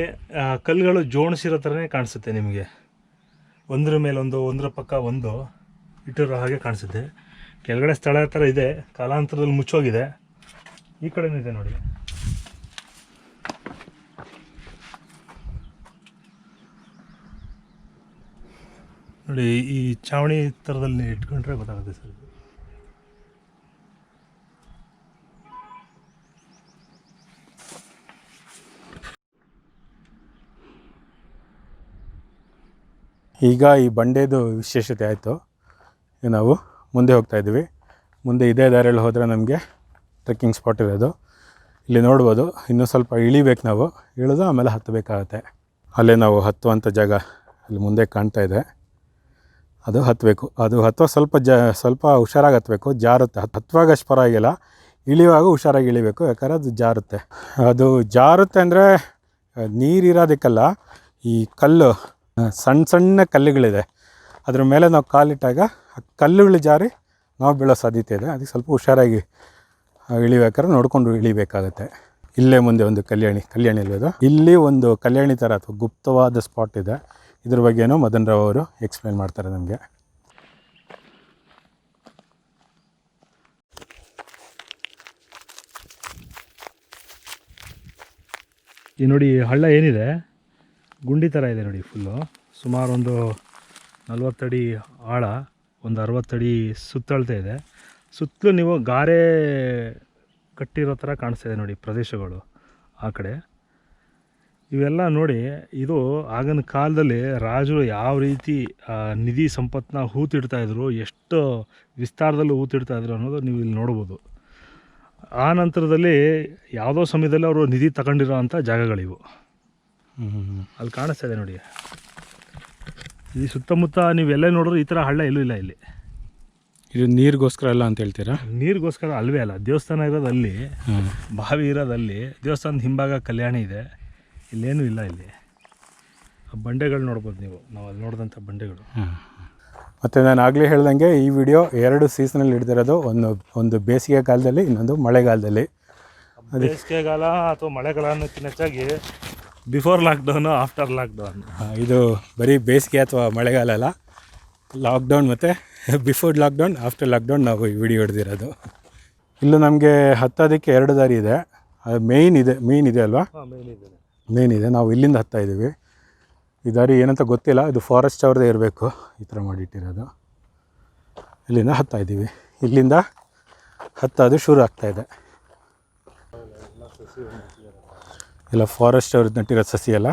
ಕಲ್ಲುಗಳು ಜೋಡಿಸಿರೋ ಥರನೇ ಕಾಣಿಸುತ್ತೆ ನಿಮಗೆ. ಒಂದ್ರ ಮೇಲೆ ಒಂದು, ಒಂದರ ಪಕ್ಕ ಒಂದು ಇಟ್ಟಿರೋ ಹಾಗೆ ಕಾಣಿಸುತ್ತೆ. ಕೆಳಗಡೆ ಸ್ಥಳ ಥರ ಇದೆ, ಕಾಲಾಂತರದಲ್ಲಿ ಮುಚ್ಚೋಗಿದೆ. ಈ ಕಡೆನೂ ಇದೆ ನೋಡಿ. ನೋಡಿ, ಈ ಚಾವಣಿ ಥರದಲ್ಲಿ ಇಟ್ಕೊಂಡ್ರೆ ಗೊತ್ತಾಗುತ್ತೆ ಸರ್. ಈಗ ಈ ಬಂಡೆದು ವಿಶೇಷತೆ ಆಯಿತು. ನಾವು ಮುಂದೆ ಹೋಗ್ತಾ ಇದ್ದೀವಿ. ಮುಂದೆ ಇದೇ ದಾರಿಯಲ್ಲಿ ಹೋದರೆ ನಮಗೆ ಟ್ರೆಕ್ಕಿಂಗ್ ಸ್ಪಾಟ್ ಇರೋದು. ಇಲ್ಲಿ ನೋಡ್ಬೋದು, ಇನ್ನೂ ಸ್ವಲ್ಪ ಇಳಿಬೇಕು ನಾವು. ಇಳಿದು ಆಮೇಲೆ ಹತ್ತಬೇಕಾಗತ್ತೆ. ಅಲ್ಲೇ ನಾವು ಹತ್ತುವಂಥ ಜಾಗ ಅಲ್ಲಿ ಮುಂದೆ ಕಾಣ್ತಾ ಇದೆ, ಅದು ಹತ್ತಬೇಕು. ಅದು ಹತ್ತುವ ಸ್ವಲ್ಪ ಹುಷಾರಾಗಿ ಹತ್ತಬೇಕು, ಜಾರುತ್ತೆ. ಹತ್ತುವಾಗ ಅಷ್ಟು ಪರವಾಗಿಲ್ಲ, ಇಳಿಯುವಾಗ ಹುಷಾರಾಗಿ ಇಳಿಬೇಕು, ಯಾಕಂದರೆ ಅದು ಜಾರುತ್ತೆ. ಅದು ಜಾರುತ್ತೆ ಅಂದರೆ ನೀರಿರೋದಕ್ಕಲ್ಲ, ಈ ಕಲ್ಲು ಸಣ್ಣ ಕಲ್ಲುಗಳಿದೆ, ಅದ್ರ ಮೇಲೆ ನಾವು ಕಾಲಿಟ್ಟಾಗ ಆ ಕಲ್ಲುಗಳು ಜಾರಿ ನಾವು ಬೀಳೋ ಸಾಧ್ಯತೆ ಇದೆ. ಅದಕ್ಕೆ ಸ್ವಲ್ಪ ಹುಷಾರಾಗಿ ಇಳಿಬೇಕಾದ್ರೆ ನೋಡಿಕೊಂಡು ಇಳಿಬೇಕಾಗತ್ತೆ. ಇಲ್ಲೇ ಮುಂದೆ ಒಂದು ಕಲ್ಯಾಣಿ ಇಲ್ಲದು, ಇಲ್ಲಿ ಒಂದು ಕಲ್ಯಾಣಿ ಥರ ಅಥವಾ ಗುಪ್ತವಾದ ಸ್ಪಾಟ್ ಇದೆ. ಇದ್ರ ಬಗ್ಗೆನೂ ಮದನ್ ರಾವ್ ಅವರು ಎಕ್ಸ್ಪ್ಲೇನ್ ಮಾಡ್ತಾರೆ ನಮಗೆ. ಈ ನೋಡಿ, ಹಳ್ಳ ಏನಿದೆ ಗುಂಡಿ ಥರ ಇದೆ ನೋಡಿ. ಫುಲ್ಲು ಸುಮಾರು ಒಂದು 40 ಅಡಿ ಆಳ, ಒಂದು 60 ಅಡಿ ಸುತ್ತಳತೆ ಇದೆ. ಸುತ್ತಲೂ ನೀವು ಗಾರೆ ಕಟ್ಟಿರೋ ಥರ ಕಾಣಿಸ್ತಾ ಇದೆ ನೋಡಿ ಪ್ರದೇಶಗಳು ಆ ಕಡೆ. ಇವೆಲ್ಲ ನೋಡಿ, ಇದು ಆಗಿನ ಕಾಲದಲ್ಲಿ ರಾಜರು ಯಾವ ರೀತಿ ನಿಧಿ ಸಂಪತ್ತನ್ನ ಹೂತಿಡ್ತಾಯಿದ್ರು, ಎಷ್ಟು ವಿಸ್ತಾರದಲ್ಲಿ ಹೂತಿಡ್ತಾಯಿದ್ರು ಅನ್ನೋದು ನೀವು ಇಲ್ಲಿ ನೋಡ್ಬೋದು. ಆ ನಂತರದಲ್ಲಿ ಯಾವುದೋ ಸಮಯದಲ್ಲಿ ಅವರು ನಿಧಿ ತಗೊಂಡಿರೋ ಅಂಥ ಜಾಗಗಳಿವು. ಅಲ್ಲಿ ಕಾಣಿಸ್ತಾ ಇದೆ ನೋಡಿ, ಈ ಸುತ್ತಮುತ್ತ ನೀವೆಲ್ಲ ನೋಡಿದ್ರು ಈ ಥರ ಹಳ್ಳ ಎಲ್ಲೂ ಇಲ್ಲ ಇಲ್ಲಿ. ಇದು ನೀರಿಗೋಸ್ಕರ ಅಲ್ಲ ಅಂತ ಹೇಳ್ತೀರಾ? ನೀರಿಗೋಸ್ಕರ ಅಲ್ವೇ ಅಲ್ಲ, ದೇವಸ್ಥಾನ ಇರೋದಲ್ಲಿ, ಬಾವಿ ಇರೋದಲ್ಲಿ, ದೇವಸ್ಥಾನದ ಹಿಂಭಾಗ ಕಲ್ಯಾಣಿ ಇದೆ, ಇಲ್ಲೇನೂ ಇಲ್ಲ. ಇಲ್ಲಿ ಆ ಬಂಡೆಗಳು ನೋಡ್ಬೋದು ನೀವು, ನಾವು ಅಲ್ಲಿ ನೋಡಿದಂಥ ಬಂಡೆಗಳು. ಮತ್ತು ನಾನು ಆಗಲೇ ಹೇಳ್ದಂಗೆ ಈ ವಿಡಿಯೋ 2 ಸೀಸನಲ್ಲಿ ಹಿಡ್ದಿರೋದು, ಒಂದು ಬೇಸಿಗೆ ಕಾಲದಲ್ಲಿ, ಇನ್ನೊಂದು ಮಳೆಗಾಲದಲ್ಲಿ. ಬೇಸಿಗೆಗಾಲ ಅಥವಾ ಮಳೆಗಾಲ ಅನ್ನೋಕ್ಕಿಂತ ಹೆಚ್ಚಾಗಿ ಬಿಫೋರ್ ಲಾಕ್ಡೌನು, ಆಫ್ಟರ್ ಲಾಕ್ಡೌನ್. ಇದು ಬರೀ ಬೇಸಿಗೆ ಅಥವಾ ಮಳೆಗಾಲ ಅಲ್ಲ, ಲಾಕ್ಡೌನ್ ಮತ್ತು ಬಿಫೋರ್ ಲಾಕ್ಡೌನ್, ಆಫ್ಟರ್ ಲಾಕ್ಡೌನ್ ನಾವು ಈ ವಿಡಿಯೋ ಹಿಡ್ದಿರೋದು. ಇಲ್ಲೂ ನಮಗೆ ಹತ್ತೋದಕ್ಕೆ 2 ದಾರಿ ಇದೆ. ಅದು ಮೇಯ್ನ್ ಇದೆ ಅಲ್ವಾ? ಮೇನ್ ಇದೆ. ನಾವು ಇಲ್ಲಿಂದ ಹತ್ತಾ ಇದ್ದೀವಿ. ಈ ದಾರಿ ಏನಂತ ಗೊತ್ತಿಲ್ಲ, ಇದು ಫಾರೆಸ್ಟ್ ಅವ್ರದ್ದೇ ಇರಬೇಕು, ಈ ಥರ ಮಾಡಿಟ್ಟಿರೋದು. ಇಲ್ಲಿಂದ ಹತ್ತಾ ಇದ್ದೀವಿ. ಇಲ್ಲಿಂದ ಹತ್ತೋದು ಶುರು ಆಗ್ತಾಯಿದೆ. ಎಲ್ಲ ಫಾರೆಸ್ಟ್ ಅವ್ರದ್ದು ನಟ್ಟಿರೋ ಸಸಿ ಅಲ್ಲ,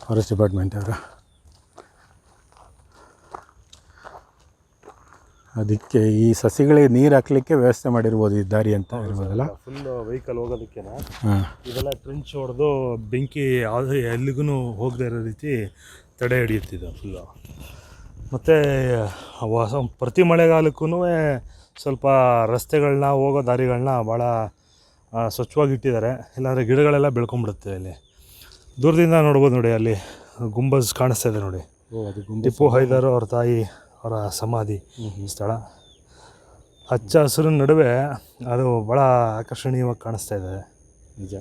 ಫಾರೆಸ್ಟ್ ಡಿಪಾರ್ಟ್ಮೆಂಟ್ ಅವರು. ಅದಕ್ಕೆ ಈ ಸಸಿಗಳಿಗೆ ನೀರು ಹಾಕ್ಲಿಕ್ಕೆ ವ್ಯವಸ್ಥೆ ಮಾಡಿರ್ಬೋದು ಈ ದಾರಿ ಅಂತ ಇರ್ಬೋದಲ್ಲ. ಫುಲ್ ವೆಹಿಕಲ್ ಹೋಗೋದಕ್ಕೆ ಇದೆಲ್ಲ ಟ್ರೆಂಚ್ ಹೊಡೆದು ಬೆಂಕಿ ಯಾವುದೇ ಎಲ್ಲಿಗೂ ಹೋಗದೇ ಇರೋ ರೀತಿ ತಡೆ ಹಿಡಿಯುತ್ತಿದೆ ಫುಲ್ಲು. ಮತ್ತು ಪ್ರತಿ ಮಳೆಗಾಲಕ್ಕೂ ಸ್ವಲ್ಪ ರಸ್ತೆಗಳನ್ನ, ಹೋಗೋ ದಾರಿಗಳನ್ನ ಭಾಳ ಸ್ವಚ್ಛವಾಗಿಟ್ಟಿದ್ದಾರೆ. ಇಲ್ಲಾಂದರೆ ಗಿಡಗಳೆಲ್ಲ ಬೆಳ್ಕೊಂಬಿಡುತ್ತೆ. ಇಲ್ಲಿ ದೂರದಿಂದ ನೋಡ್ಬೋದು ನೋಡಿ, ಅಲ್ಲಿ ಗುಂಬಜ್ ಕಾಣಿಸ್ತಾ ಇದೆ ನೋಡಿ. ಟಿಪ್ಪು ಹೈದರ್ ಅವ್ರ ತಾಯಿ ಅವರ ಸಮಾಧಿ ಸ್ಥಳ. ಹಚ್ಚ ಹಸಿರಿನ ನಡುವೆ ಅದು ಭಾಳ ಆಕರ್ಷಣೀಯವಾಗಿ ಕಾಣಿಸ್ತಾ ಇದೆ. ನಿಜ.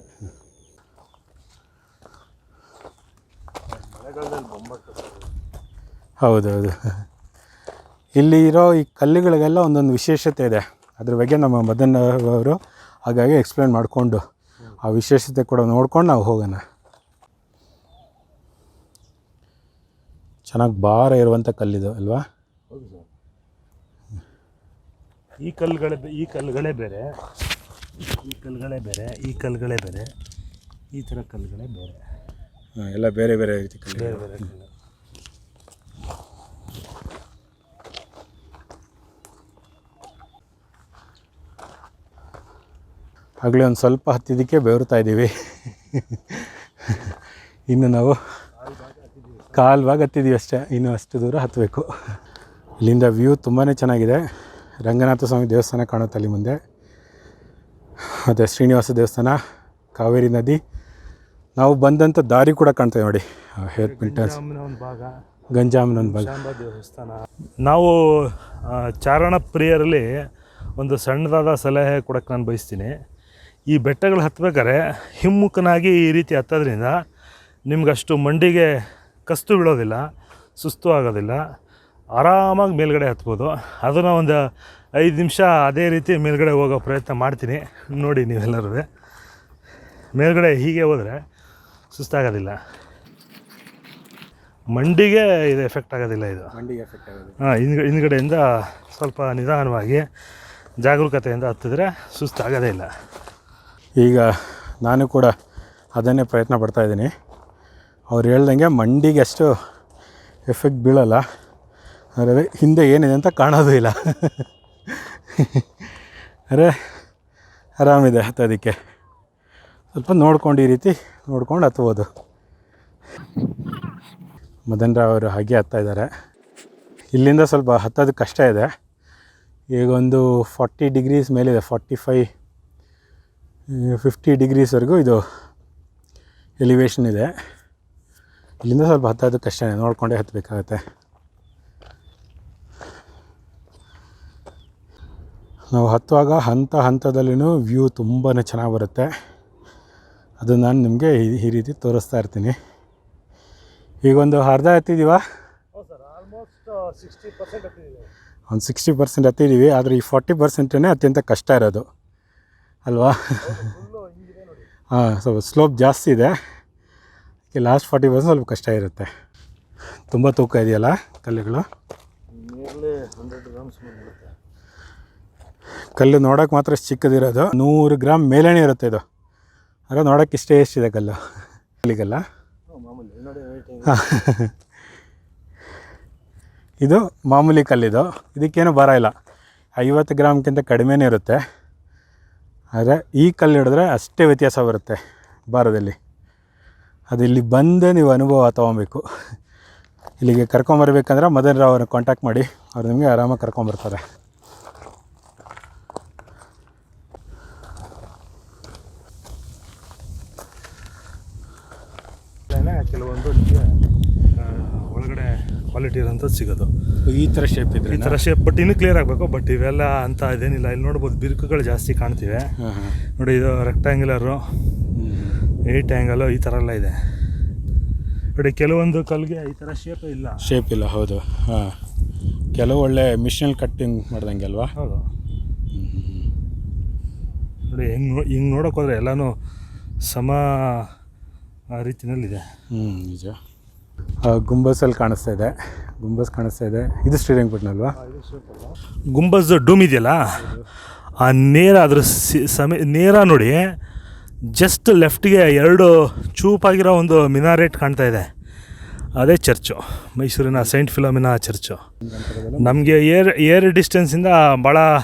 ಹೌದೌದು. ಇಲ್ಲಿ ಇರೋ ಈ ಕಲ್ಲುಗಳಿಗೆಲ್ಲ ಒಂದೊಂದು ವಿಶೇಷತೆ ಇದೆ. ಅದ್ರ ಬಗ್ಗೆ ನಮ್ಮ ಮದನ್ ಅವರು ಹಾಗಾಗಿ ಎಕ್ಸ್ಪ್ಲೇನ್ ಮಾಡಿಕೊಂಡು ಆ ವಿಶೇಷತೆ ಕೂಡ ನೋಡ್ಕೊಂಡು ನಾವು ಹೋಗೋಣ. ಚೆನ್ನಾಗಿ ಭಾರ ಇರುವಂಥ ಕಲ್ಲಿದು ಅಲ್ವಾ? ಹೌದು ಸರ್. ಈ ಕಲ್ಲುಗಳೇ ಬೇರೆ, ಈ ಕಲ್ಲುಗಳೇ ಬೇರೆ, ಈ ಥರ ಕಲ್ಲುಗಳೇ ಬೇರೆ. ಎಲ್ಲ ಬೇರೆ ಬೇರೆ ರೀತಿ ಕಲ್ಲು. ಬೇರೆ ಬೇರೆ ಕಲ್ಲು. ಆಗಲೇ ಒಂದು ಸ್ವಲ್ಪ ಹತ್ತಿದ್ದಕ್ಕೆ ಬೆವರ್ತಾ ಇದ್ದೀವಿ. ಇನ್ನು ನಾವು ಕಾಲು ಭಾಗ ಹತ್ತಿದ್ದೀವಿ ಅಷ್ಟೇ, ಇನ್ನೂ ಅಷ್ಟು ದೂರ ಹತ್ತಬೇಕು. ಇಲ್ಲಿಂದ ವ್ಯೂ ತುಂಬಾ ಚೆನ್ನಾಗಿದೆ. ರಂಗನಾಥ ಸ್ವಾಮಿ ದೇವಸ್ಥಾನ ಕಾಣುತ್ತೆ ಅಲ್ಲಿ ಮುಂದೆ, ಮತ್ತು ಶ್ರೀನಿವಾಸ ದೇವಸ್ಥಾನ, ಕಾವೇರಿ ನದಿ, ನಾವು ಬಂದಂಥ ದಾರಿ ಕೂಡ ಕಾಣ್ತೇವೆ ನೋಡಿ. ಹೇರ್ ಪಿಲ್ಟರ್ಸ್, ಒಂದು ಭಾಗ, ಗಂಜಾಮನ ಒಂದು ಭಾಗ, ದೇವಸ್ಥಾನ. ನಾವು ಚಾರಣ ಪ್ರಿಯರಲ್ಲಿ ಒಂದು ಸಣ್ಣದಾದ ಸಲಹೆ ಕೊಡೋಕ್ಕೆ ನಾನು ಬಯಸ್ತೀನಿ. ಈ ಬೆಟ್ಟಗಳು ಹತ್ತಬೇಕಾದ್ರೆ ಹಿಮ್ಮುಖನಾಗಿ ಈ ರೀತಿ ಹತ್ತೋದ್ರಿಂದ ನಿಮ್ಗಷ್ಟು ಮಂಡಿಗೆ ಕಸ್ತು ಬೀಳೋದಿಲ್ಲ, ಸುಸ್ತು ಆಗೋದಿಲ್ಲ, ಆರಾಮಾಗಿ ಮೇಲ್ಗಡೆ ಹತ್ಬೋದು. ಅದನ್ನು ಒಂದು 5 ನಿಮಿಷ ಅದೇ ರೀತಿ ಮೇಲ್ಗಡೆ ಹೋಗೋ ಪ್ರಯತ್ನ ಮಾಡ್ತೀನಿ, ನೋಡಿ ನೀವೆಲ್ಲರೂ. ಮೇಲ್ಗಡೆ ಹೀಗೆ ಹೋದರೆ ಸುಸ್ತಾಗೋದಿಲ್ಲ, ಮಂಡಿಗೆ ಇದು ಎಫೆಕ್ಟ್ ಆಗೋದಿಲ್ಲ. ಇದು ಮಂಡಿಗೆ ಎಫೆಕ್ಟ್ ಆಗೋದು. ಹಿಂದ್ಗಡೆಯಿಂದ ಸ್ವಲ್ಪ ನಿಧಾನವಾಗಿ ಜಾಗರೂಕತೆಯಿಂದ ಹತ್ತಿದ್ರೆ ಸುಸ್ತಾಗೋದೇ ಇಲ್ಲ. ಈಗ ನಾನು ಕೂಡ ಅದನ್ನೇ ಪ್ರಯತ್ನ ಪಡ್ತಾಯಿದ್ದೀನಿ. ಅವ್ರು ಹೇಳ್ದಂಗೆ ಮಂಡಿಗೆ ಅಷ್ಟು ಎಫೆಕ್ಟ್ ಬೀಳಲ್ಲ, ಆದರೆ ಹಿಂದೆ ಏನಿದೆ ಅಂತ ಕಾಣೋದು ಇಲ್ಲ. ಅರೆ ಆರಾಮಿದೆ ಹತ್ತೋದಕ್ಕೆ. ಸ್ವಲ್ಪ ನೋಡ್ಕೊಂಡು ಈ ರೀತಿ ನೋಡ್ಕೊಂಡು ಹತ್ಬೋದು. ಮದನ್ ರಾವ್ ಅವರು ಹಾಗೆ ಹತ್ತಾಯಿದ್ದಾರೆ. ಇಲ್ಲಿಂದ ಸ್ವಲ್ಪ ಹತ್ತೋದಕ್ಕೆ ಕಷ್ಟ ಇದೆ. ಈಗ ಒಂದು 40 ಡಿಗ್ರೀಸ್ ಮೇಲಿದೆ, 45-50 ಡಿಗ್ರೀಸ್ವರೆಗೂ ಇದು ಎಲಿವೇಶನ್ ಇದೆ. ಇಲ್ಲಿಂದ ಸ್ವಲ್ಪ ಹತ್ತೋದಕ್ಕೆ ಕಷ್ಟ, ನೋಡಿಕೊಂಡೇ ಹತ್ತಬೇಕಾಗತ್ತೆ. ನಾವು ಹತ್ತುವಾಗ ಹಂತದಲ್ಲಿನೂ ವ್ಯೂ ತುಂಬಾ ಚೆನ್ನಾಗಿ ಬರುತ್ತೆ. ಅದು ನಾನು ನಿಮಗೆ ಈ ರೀತಿ ತೋರಿಸ್ತಾ ಇರ್ತೀನಿ. ಈಗ ಒಂದು ಅರ್ಧ ಹತ್ತಿದ್ದೀವ, ಒಂದು 60% ಹತ್ತಿದ್ದೀವಿ. ಆದರೆ ಈ 40% ಅತ್ಯಂತ ಕಷ್ಟ ಇರೋದು ಅಲ್ವಾ? ಹಾಂ, ಸ್ವಲ್ಪ ಸ್ಲೋಪ್ ಜಾಸ್ತಿ ಇದೆ. ಲಾಸ್ಟ್ 40% ಸ್ವಲ್ಪ ಕಷ್ಟ ಇರುತ್ತೆ. ತುಂಬ ತೂಕ ಇದೆಯಲ್ಲ ಕಲ್ಲುಗಳು. ಕಲ್ಲು ನೋಡೋಕೆ ಮಾತ್ರ ಚಿಕ್ಕದಿರೋದು, 100 ಗ್ರಾಮ್ ಮೇಲೇ ಇರುತ್ತೆ ಇದು. ಆಗ ನೋಡೋಕ್ಕೆ ಇಷ್ಟೇ ಎಷ್ಟಿದೆ ಕಲ್ಲು ಇಲ್ಲಿಗಲ್ಲ. ಹಾಂ, ಇದು ಮಾಮೂಲಿ ಕಲ್ಲಿದು, ಇದಕ್ಕೇನು ಭಾರ ಇಲ್ಲ, 50 ಗ್ರಾಮ್ಗಿಂತ ಕಡಿಮೆನೇ ಇರುತ್ತೆ. ಆದರೆ ಈ ಕಲ್ಲು ಹಿಡಿದ್ರೆ ಅಷ್ಟೇ ವ್ಯತ್ಯಾಸ ಬರುತ್ತೆ ಭಾರದಲ್ಲಿ. ಅದು ಇಲ್ಲಿ ಬಂದು ನೀವು ಅನುಭವ ತೊಗೊಬೇಕು. ಇಲ್ಲಿಗೆ ಕರ್ಕೊಂಬರ್ಬೇಕಂದ್ರೆ ಮದನ್ ರಾವ್ ಅವ್ರನ್ನ ಕಾಂಟ್ಯಾಕ್ಟ್ ಮಾಡಿ, ಅವ್ರು ನಿಮಗೆ ಆರಾಮಾಗಿ ಕರ್ಕೊಂಬರ್ತಾರೆ. ಕೆಲವೊಂದು ನಿಮಗೆ ಒಳಗಡೆ ಕ್ವಾಲಿಟಿ ಇರೋಂಥದ್ದು ಸಿಗೋದು ಈ ಥರ ಶೇಪ್ ಇದ್ರೆ, ಈ ಥರ ಶೇಪ್. ಬಟ್ ಇನ್ನೂ ಕ್ಲಿಯರ್ ಆಗಬೇಕು. ಬಟ್ ಇವೆಲ್ಲ ಅಂತ ಇದೇನಿಲ್ಲ. ಇಲ್ಲಿ ನೋಡ್ಬೋದು ಬಿರುಕುಗಳು ಜಾಸ್ತಿ ಕಾಣ್ತಿವೆ ನೋಡಿ. ಇದು ರೆಕ್ಟ್ಯಾಂಗ್ಯುಲರು, 8 ಆ್ಯಂಗಲು, ಈ ಥರ ಎಲ್ಲ ಇದೆ ನೋಡಿ. ಕೆಲವೊಂದು ಕಲ್ಗೆ ಈ ಥರ ಶೇಪ್ ಇಲ್ಲ. ಹೌದು. ಹಾಂ, ಕೆಲವು ಒಳ್ಳೆ ಮಿಷಿನಲ್ಲಿ ಕಟ್ಟಿಂಗ್ ಮಾಡ್ದಂಗೆ ಅಲ್ವಾ? ಹೌದು ನೋಡಿ. ಹಿಂಗೆ ನೋಡೋಕೆ ಹೋದರೆ ಎಲ್ಲನೂ ಸಮ ರೀತಿಯಲ್ಲಿದೆ. ನಿಜ. ಗುಂಬಸಲ್ಲಿ ಕಾಣಿಸ್ತಾ ಇದೆ, ಇದು ಶ್ರೀರಂಗಪಟ್ಟಣ. ಗುಂಬಸ್ ಡೂಮ್ ಇದೆಯಲ್ಲ, ಆ ನೇರ ಅದ್ರ ನೇರ ನೋಡಿ. ಜಸ್ಟ್ ಲೆಫ್ಟ್ಗೆ 2 ಚೂಪಾಗಿರೋ ಒಂದು ಮಿನಾರೇಟ್ ಕಾಣ್ತಾ ಇದೆ. ಅದೇ ಚರ್ಚು, ಮೈಸೂರಿನ ಸೈಂಟ್ ಫಿಲೋಮಿನಾ ಚರ್ಚು. ನಮಗೆ ಏರ್ ಡಿಸ್ಟೆನ್ಸಿಂದ ಭಾಳ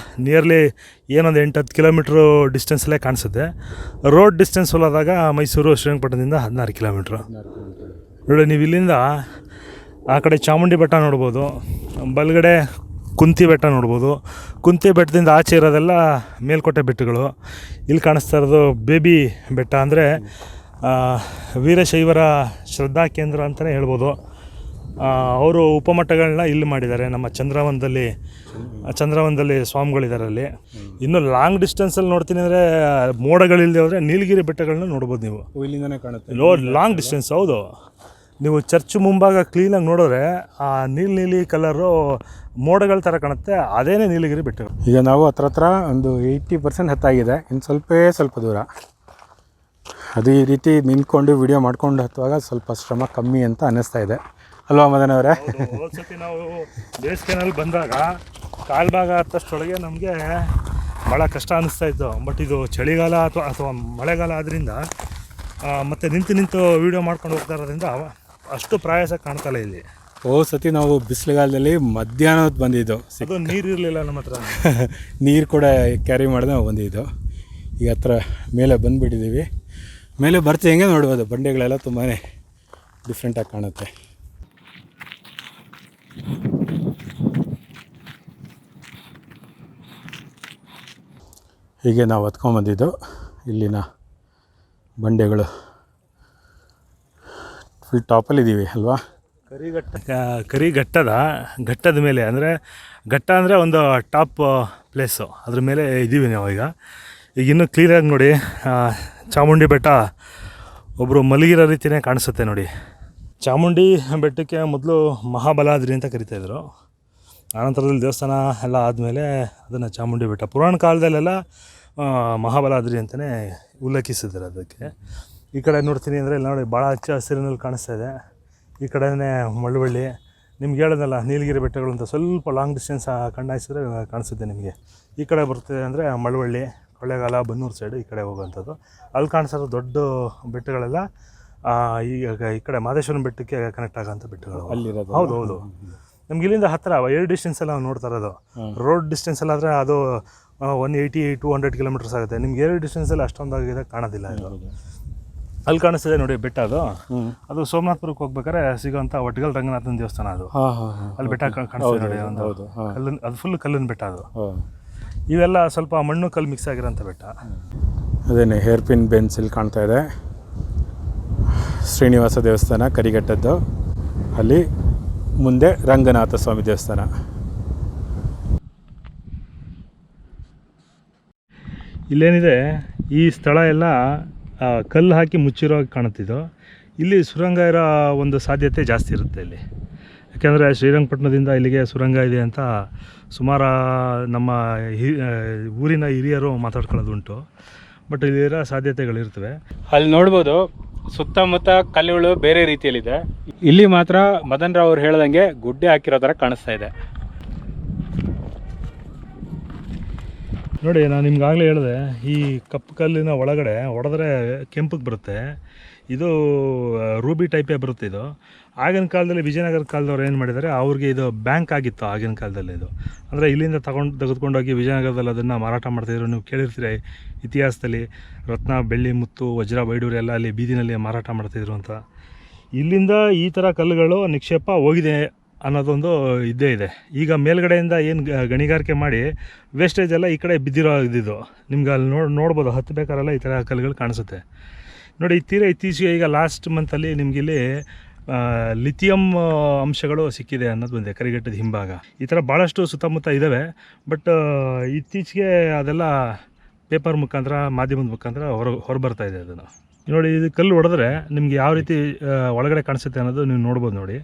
ನಿಯರ್ಲಿ ಏನೊಂದು 8-10 ಕಿಲೋಮೀಟ್ರು ಡಿಸ್ಟೆನ್ಸಲ್ಲೇ ಕಾಣಿಸುತ್ತೆ. ರೋಡ್ ಡಿಸ್ಟೆನ್ಸ್ ಹೋದಾಗ ಮೈಸೂರು ಶ್ರೀರಂಗಪಟ್ಟಣದಿಂದ 16 ಕಿಲೋಮೀಟ್ರು ನೋಡಿ. ನೀವು ಇಲ್ಲಿಂದ ಆ ಕಡೆ ಚಾಮುಂಡಿ ಬೆಟ್ಟ ನೋಡ್ಬೋದು, ಬಲಗಡೆ ಕುಂತಿ ಬೆಟ್ಟ ನೋಡ್ಬೋದು. ಕುಂತಿ ಬೆಟ್ಟದಿಂದ ಆಚೆ ಇರೋದೆಲ್ಲ ಮೇಲ್ಕೋಟೆ ಬೆಟ್ಟಗಳು. ಇಲ್ಲಿ ಕಾಣಿಸ್ತಾ ಇರೋದು ಬೇಬಿ ಬೆಟ್ಟ, ಅಂದರೆ ವೀರಶೈವರ ಶ್ರದ್ಧಾ ಕೇಂದ್ರ ಅಂತಲೇ ಹೇಳ್ಬೋದು. ಅವರು ಉಪಮಠಗಳನ್ನ ಇಲ್ಲಿ ಮಾಡಿದ್ದಾರೆ. ನಮ್ಮ ಚಂದ್ರವನದಲ್ಲಿ ಸ್ವಾಮಿಗಳಿದ್ದಾರೆ ಅಲ್ಲಿ. ಇನ್ನು ಲಾಂಗ್ ಡಿಸ್ಟೆನ್ಸಲ್ಲಿ ನೋಡ್ತೀನಿ ಅಂದರೆ ಮೋಡಗಳಿಲ್ಲದೆ ಹೋದರೆ ನೀಲಗಿರಿ ಬೆಟ್ಟಗಳನ್ನ ನೋಡ್ಬೋದು ನೀವು. ಇಲ್ಲಿಂದನೇ ಕಾಣುತ್ತೆ ಲಾಂಗ್ ಡಿಸ್ಟೆನ್ಸ್. ಹೌದು, ನೀವು ಚರ್ಚ್ ಮುಂಭಾಗ ಕ್ಲೀನಾಗಿ ನೋಡಿದ್ರೆ ಆ ನೀಲಿ ಕಲರು ಮೋಡಗಳ ಥರ ಕಾಣುತ್ತೆ. ಅದೇನೇ ನೀಲಗಿರಿ ಬೆಟ್ಟಗಳು. ಈಗ ನಾವು ಹತ್ರ ಒಂದು 80% ಹತ್ತಾಗಿದೆ. ಇನ್ನು ಸ್ವಲ್ಪ ದೂರ. ಅದು ಈ ರೀತಿ ನಿಂತ್ಕೊಂಡು ವಿಡಿಯೋ ಮಾಡ್ಕೊಂಡು ಹತ್ತುವಾಗ ಸ್ವಲ್ಪ ಶ್ರಮ ಕಮ್ಮಿ ಅಂತ ಅನ್ನಿಸ್ತಾ ಇದೆ ಅಲ್ವಾ ಮದನ್ ಅವರೇ? ಹೋದ್ಸತಿ ನಾವು ಬೇಸಿಗೆನಲ್ಲಿ ಬಂದಾಗ ಕಾಲ್ಭಾಗ ಹತ್ತಷ್ಟೊಳಗೆ ನಮಗೆ ಭಾಳ ಕಷ್ಟ ಅನ್ನಿಸ್ತಾ ಇತ್ತು. ಬಟ್ ಇದು ಚಳಿಗಾಲ ಅಥವಾ ಮಳೆಗಾಲ ಆದ್ದರಿಂದ ಮತ್ತು ನಿಂತು ವೀಡಿಯೋ ಮಾಡ್ಕೊಂಡು ಹೋಗ್ತಾ ಇರೋದ್ರಿಂದ ಅಷ್ಟು ಪ್ರಯಾಸ ಕಾಣ್ತಲ್ಲ ಇಲ್ಲಿ. ಸತಿ ನಾವು ಬಿಸಿಲುಗಾಲದಲ್ಲಿ ಮಧ್ಯಾಹ್ನದ ಬಂದಿದ್ದು, ಅದು ನೀರು ಇರಲಿಲ್ಲ ನಮ್ಮ ಹತ್ರ. ನೀರು ಕೂಡ ಕ್ಯಾರಿ ಮಾಡಿದೆ ನಾವು ಬಂದಿದ್ದು. ಈಗ ಹತ್ರ ಮೇಲೆ ಬಂದುಬಿಟ್ಟಿದ್ದೀವಿ. ಮೇಲೆ ಬರ್ತಿ ಹೆಂಗೆ ನೋಡ್ಬೋದು, ಬಂಡೆಗಳೆಲ್ಲ ತುಂಬಾ ಡಿಫ್ರೆಂಟಾಗಿ ಕಾಣುತ್ತೆ. ಹೀಗೆ ನಾವು ಹತ್ಕೊಂಡ್ಬಂದಿದ್ದು ಇಲ್ಲಿನ ಬಂಡೆಗಳು. ಫುಲ್ ಟಾಪಲ್ಲಿದ್ದೀವಿ ಅಲ್ವಾ? ಘಟ್ಟದ ಮೇಲೆ, ಅಂದರೆ ಘಟ್ಟ ಅಂದರೆ ಒಂದು ಟಾಪ್ ಪ್ಲೇಸು, ಅದ್ರ ಮೇಲೆ ಇದ್ದೀವಿ ನಾವು ಈಗ ಇನ್ನೂ ಕ್ಲಿಯರಾಗಿ ನೋಡಿ. ಚಾಮುಂಡಿ ಬೆಟ್ಟ ಒಬ್ಬರು ಮಲಗಿರೋ ರೀತಿಯೇ ಕಾಣಿಸುತ್ತೆ ನೋಡಿ. ಚಾಮುಂಡಿ ಬೆಟ್ಟಕ್ಕೆ ಮೊದಲು ಮಹಾಬಲಾದ್ರಿ ಅಂತ ಕರಿತಾಯಿದ್ರು. ಆನಂತರದಲ್ಲಿ ದೇವಸ್ಥಾನ ಎಲ್ಲ ಆದಮೇಲೆ ಅದನ್ನು ಚಾಮುಂಡಿ ಬೆಟ್ಟ. ಪುರಾಣ ಕಾಲದಲ್ಲೆಲ್ಲ ಮಹಾಬಲಾದ್ರಿ ಅಂತಲೇ ಉಲ್ಲೇಖಿಸಿದ್ದಾರೆ ಅದಕ್ಕೆ. ಈ ಕಡೆ ನೋಡ್ತೀನಿ ಅಂದರೆ ಇಲ್ಲಿ ನೋಡಿ ಭಾಳ ಹಚ್ಚ ಹಸಿರಿನಲ್ಲಿ ಕಾಣಿಸ್ತಾ ಇದೆ. ಈ ಕಡೆನೇ ಮಳವಳ್ಳಿ. ನಿಮ್ಗೆ ಹೇಳೋದಲ್ಲ ನೀಲಗಿರಿ ಬೆಟ್ಟಗಳು ಅಂತ ಸ್ವಲ್ಪ ಲಾಂಗ್ ಡಿಸ್ಟೆನ್ಸ್ ಕಣ್ಣಾಯಿಸಿದ್ರೆ ಕಾಣಿಸುತ್ತೆ ನಿಮಗೆ. ಈ ಕಡೆ ಬರ್ತಿದೆ ಅಂದರೆ ಮಳವಳ್ಳಿ, ಕೊಳ್ಳೇಗಾಲ, ಬನ್ನೂರು ಸೈಡು ಈ ಕಡೆ ಹೋಗುವಂಥದ್ದು. ಅಲ್ಲಿ ಕಾಣಿಸೋದು ದೊಡ್ಡ ಬೆಟ್ಟಗಳೆಲ್ಲ ಈ ಕಡೆ ಮಾದೇಶ್ವರನ ಬೆಟ್ಟಕ್ಕೆ ಕನೆಕ್ಟ್ ಆಗೋಂಥ ಬೆಟ್ಟಗಳು ಅಲ್ಲಿರೋದು. ಹೌದು. ನಮ್ಗೆ ಇಲ್ಲಿಂದ ಹತ್ತಿರ ಏರ್ ಡಿಸ್ಟೆನ್ಸ್ ಎಲ್ಲ ನಾವು ನೋಡ್ತಾ ಇರೋದು. ರೋಡ್ ಡಿಸ್ಟೆನ್ಸ್ ಎಲ್ಲ ಆದರೆ ಅದು 180-200 ಕಿಲೋಮೀಟರ್ಸ್ ಆಗುತ್ತೆ. ನಿಮ್ಗೆ ಏರ್ ಡಿಸ್ಟೆನ್ಸಲ್ಲಿ ಅಷ್ಟೊಂದಾಗಿದೆ ಕಾಣೋದಿಲ್ಲ ಇದು. ಅಲ್ಲಿ ಕಾಣಿಸ್ತಿದೆ ನೋಡಿ ಬೆಟ್ಟ. ಅದು ಸೋಮನಾಥ್ಪುರಕ್ಕೆ ಹೋಗ್ಬೇಕಾದ್ರೆ ಸಿಗೋಂಥ ಒಟ್ಗಲ್ ರಂಗನಾಥನ ದೇವಸ್ಥಾನ. ಅದು ಅಲ್ಲಿ ಬೆಟ್ಟ ಕಾಣಿಸ್ತಿದೆ ನೋಡಿ. ಒಂದು ಕಲ್ಲಿನ, ಅದು ಫುಲ್ ಕಲ್ಲಿನ ಬೆಟ್ಟ ಅದು. ಇವೆಲ್ಲ ಸ್ವಲ್ಪ ಮಣ್ಣು ಕಲ್ಲು ಮಿಕ್ಸ್ ಆಗಿರೋಂಥ ಬೆಟ್ಟ. ಅದೇನೆ ಹೇರ್ ಪಿನ್ ಬೆನ್ಸ್ ಇಲ್ಲಿ ಕಾಣ್ತಾ ಇದೆ. ಶ್ರೀನಿವಾಸ ದೇವಸ್ಥಾನ ಕರಿಘಟ್ಟದ್ದು, ಅಲ್ಲಿ ಮುಂದೆ ರಂಗನಾಥ ಸ್ವಾಮಿ ದೇವಸ್ಥಾನ. ಇಲ್ಲೇನಿದೆ, ಈ ಸ್ಥಳ ಎಲ್ಲ ಕಲ್ಲು ಹಾಕಿ ಮುಚ್ಚಿರೋ ಕಾಣುತ್ತಿದ್ದು. ಇಲ್ಲಿ ಸುರಂಗ ಇರೋ ಒಂದು ಸಾಧ್ಯತೆ ಜಾಸ್ತಿ ಇರುತ್ತೆ ಇಲ್ಲಿ. ಯಾಕೆಂದರೆ ಶ್ರೀರಂಗಪಟ್ಟಣದಿಂದ ಇಲ್ಲಿಗೆ ಸುರಂಗ ಇದೆ ಅಂತ ಸುಮಾರು ನಮ್ಮ ಊರಿನ ಹಿರಿಯರು ಮಾತಾಡ್ಕೊಳ್ಳೋದುಂಟು. ಬಟ್ ಇಲ್ಲಿರೋ ಸಾಧ್ಯತೆಗಳಿರ್ತವೆ. ಅಲ್ಲಿ ನೋಡ್ಬೋದು ಸುತ್ತಮುತ್ತ ಕಲ್ಲುಗಳು ಬೇರೆ ರೀತಿಯಲ್ಲಿದೆ. ಇಲ್ಲಿ ಮಾತ್ರ ಮದನ್ ರಾವ್ ಅವ್ರು ಹೇಳ್ದಂಗೆ ಗುಡ್ಡೆ ಹಾಕಿರೋ ಥರ ಕಾಣಿಸ್ತಾ ಇದೆ. ನೋಡಿ ನಾನು ನಿಮ್ಗಾಗಲೇ ಹೇಳಿದೆ, ಈ ಕಪ್ಪು ಕಲ್ಲಿನ ಒಳಗಡೆ ಹೊಡೆದ್ರೆ ಕೆಂಪಗೆ ಬರುತ್ತೆ. ಇದು ರೂಬಿ ಟೈಪೇ ಬರುತ್ತೆ ಇದು. ಆಗಿನ ಕಾಲದಲ್ಲಿ ವಿಜಯನಗರ ಕಾಲದವ್ರು ಏನು ಮಾಡಿದ್ದಾರೆ, ಅವ್ರಿಗೆ ಇದು ಬ್ಯಾಂಕ್ ಆಗಿತ್ತು ಆಗಿನ ಕಾಲದಲ್ಲಿ. ಇದು ಅಂದರೆ ಇಲ್ಲಿಂದ ತೆಗೆದುಕೊಂಡೋಗಿ ವಿಜಯನಗರದಲ್ಲಿ ಅದನ್ನು ಮಾರಾಟ ಮಾಡ್ತಾಯಿದ್ರು. ನೀವು ಕೇಳಿರ್ತೀರಿ ಇತಿಹಾಸದಲ್ಲಿ, ರತ್ನ, ಬೆಳ್ಳಿ, ಮುತ್ತು, ವಜ್ರ, ವೈಡೂರ್ಯ ಎಲ್ಲ ಅಲ್ಲಿ ಬೀದಿನಲ್ಲಿ ಮಾರಾಟ ಮಾಡ್ತಾಯಿದ್ರು ಅಂತ. ಇಲ್ಲಿಂದ ಈ ಥರ ಕಲ್ಲುಗಳು ನಿಕ್ಷೇಪ ಹೋಗಿದೆ ಅನ್ನೋದೊಂದು ಇದ್ದೇ ಇದೆ. ಈಗ ಮೇಲ್ಗಡೆಯಿಂದ ಏನು ಗಣಿಗಾರಿಕೆ ಮಾಡಿ ವೇಸ್ಟೇಜ್ ಎಲ್ಲ ಈ ಕಡೆ ಬಿದ್ದಿರೋ ಇದ್ದಿದ್ದು ನಿಮ್ಗೆ ಅಲ್ಲಿ ನೋಡ್ಬೋದು. ಹತ್ತಬೇಕಾರೆಲ್ಲ ಈ ಥರ ಕಲ್ಲುಗಳು ಕಾಣಿಸುತ್ತೆ ನೋಡಿ. ಇತ್ತೀಚೆಗೆ ಈಗ ಲಾಸ್ಟ್ ಮಂತಲ್ಲಿ ನಿಮಗಿಲ್ಲಿ ಲಿಥಿಯಂ ಅಂಶಗಳು ಸಿಕ್ಕಿದೆ ಅನ್ನೋದು ಬಂದಿದೆ ಕರಿಘಟ್ಟದ ಹಿಂಭಾಗ. ಈ ಥರ ಭಾಳಷ್ಟು ಸುತ್ತಮುತ್ತ ಇದ್ದಾವೆ. ಬಟ್ ಇತ್ತೀಚೆಗೆ ಅದೆಲ್ಲ ಪೇಪರ್ ಮುಖಾಂತರ, ಮಾಧ್ಯಮದ ಮುಖಾಂತರ ಹೊರಬರ್ತಾ ಇದೆ ಅದನ್ನು. ನೋಡಿ, ಇದು ಕಲ್ಲು ಹೊಡೆದ್ರೆ ನಿಮ್ಗೆ ಯಾವ ರೀತಿ ಒಳಗಡೆ ಕಾಣಿಸುತ್ತೆ ಅನ್ನೋದು ನೀವು ನೋಡ್ಬೋದು ನೋಡಿ.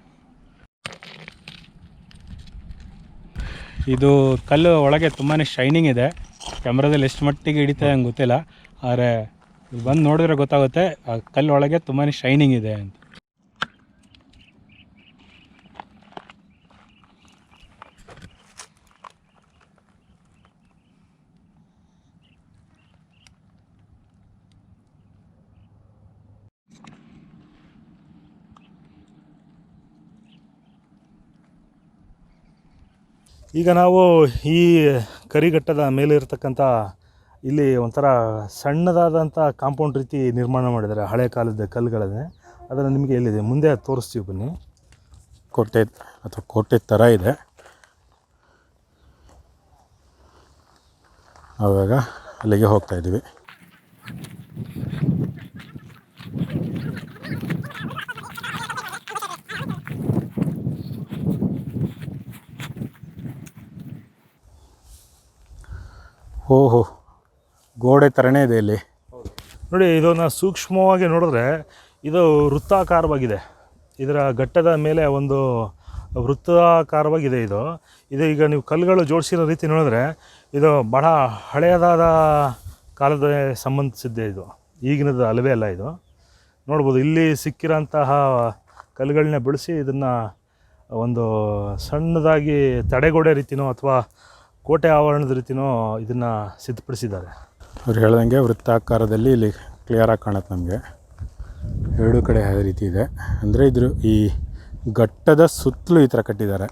ಇದು ಕಲ್ಲು ಒಳಗೆ ತುಂಬಾ ಶೈನಿಂಗ್ ಇದೆ. ಕ್ಯಾಮ್ರಾದಲ್ಲಿ ಎಷ್ಟು ಮಟ್ಟಿಗೆ ಹಿಡಿತದೆ ನಂಗೆ ಗೊತ್ತಿಲ್ಲ, ಆದರೆ ಬಂದು ನೋಡಿದ್ರೆ ಗೊತ್ತಾಗುತ್ತೆ ಆ ಕಲ್ಲು ಒಳಗೆ ತುಂಬಾ ಶೈನಿಂಗ್ ಇದೆ ಅಂತ. ಈಗ ನಾವು ಈ ಕರಿಘಟ್ಟದ ಮೇಲೆ ಇರತಕ್ಕಂಥ ಇಲ್ಲಿ ಒಂಥರ ಸಣ್ಣದಾದಂಥ ಕಾಂಪೌಂಡ್ ರೀತಿ ನಿರ್ಮಾಣ ಮಾಡಿದ್ದಾರೆ, ಹಳೆ ಕಾಲದ ಕಲ್ಲುಗಳನ್ನೇ. ಅದನ್ನು ನಿಮಗೆ ಎಲ್ಲಿದೆ ಮುಂದೆ ತೋರಿಸ್ತೀವಿ ಬನ್ನಿ. ಕೋಟೆ ಥರ ಇದೆ. ಆವಾಗ ಅಲ್ಲಿಗೆ ಹೋಗ್ತಾ ಇದ್ದೀವಿ. ಓಹೋ, ಗೋಡೆ ಥರನೇ ಇದೆ ಇಲ್ಲಿ ನೋಡಿ. ಇದನ್ನು ಸೂಕ್ಷ್ಮವಾಗಿ ನೋಡಿದ್ರೆ ಇದು ವೃತ್ತಾಕಾರವಾಗಿದೆ. ಇದರ ಘಟ್ಟದ ಮೇಲೆ ಒಂದು ವೃತ್ತಾಕಾರವಾಗಿದೆ ಇದು. ಈಗ ನೀವು ಕಲ್ಲುಗಳು ಜೋಡಿಸಿರೋ ರೀತಿ ನೋಡಿದ್ರೆ ಇದು ಬಹಳ ಹಳೆಯದಾದ ಕಾಲದ ಸಂಬಂಧಿಸಿದ್ದೆ. ಇದು ಈಗಿನದು ಅಲ್ಲವೇ ಅಲ್ಲ. ಇದು ನೋಡ್ಬೋದು, ಇಲ್ಲಿ ಸಿಕ್ಕಿರೋಂತಹ ಕಲ್ಲುಗಳನ್ನೇ ಬಳಸಿ ಇದನ್ನು ಒಂದು ಸಣ್ಣದಾಗಿ ತಡೆಗೋಡೆ ರೀತಿನೋ ಅಥವಾ ಕೋಟೆ ಆವರಣದ ರೀತಿನೋ ಇದನ್ನು ಸಿದ್ಧಪಡಿಸಿದ್ದಾರೆ. ಅವ್ರು ಹೇಳ್ದಂಗೆ ವೃತ್ತಾಕಾರದಲ್ಲಿ ಇಲ್ಲಿ ಕ್ಲಿಯರಾಗಿ ಕಾಣುತ್ತೆ ನಮಗೆ. ಎರಡು ಕಡೆ ಅದೇ ರೀತಿ ಇದೆ. ಅಂದರೆ ಇದ್ರ ಈ ಘಟ್ಟದ ಸುತ್ತಲೂ ಈ ಥರ ಕಟ್ಟಿದ್ದಾರೆ.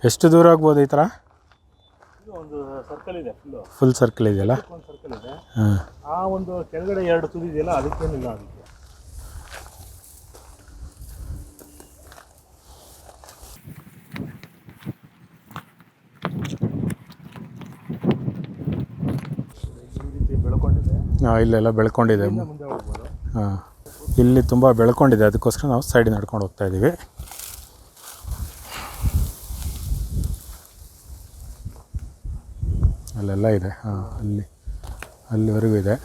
ಎಷ್ಟು ದೂರ ಆಗ್ಬೋದು ಈ ಥರ? ಒಂದು ಸರ್ಕಲ್ ಇದೆ, ಫುಲ್ ಸರ್ಕಲ್ ಇದೆಯಲ್ಲ. ಒಂದು ಸರ್ಕಲ್ ಇದೆ. ಹಾಂ, ಆ ಒಂದು ಕೆಳಗಡೆ ಎರಡು ತುದಿ ಇದೆಯಲ್ಲ, ಅದಕ್ಕೇನಿಲ್ಲ. ಅದಕ್ಕೆ ಇಲ್ಲೆಲ್ಲ ಬೆಳ್ಕೊಂಡಿದೆ. ಹಾಂ, ಇಲ್ಲಿ ತುಂಬ ಬೆಳ್ಕೊಂಡಿದೆ. ಅದಕ್ಕೋಸ್ಕರ ನಾವು ಸೈಡಿಗೆ ನಡ್ಕೊಂಡು ಹೋಗ್ತಾ ಇದ್ದೀವಿ. ಅಲ್ಲೆಲ್ಲ ಇದೆ. ಹಾಂ, ಅಲ್ಲಿವರೆಗೂ ಇದೆ.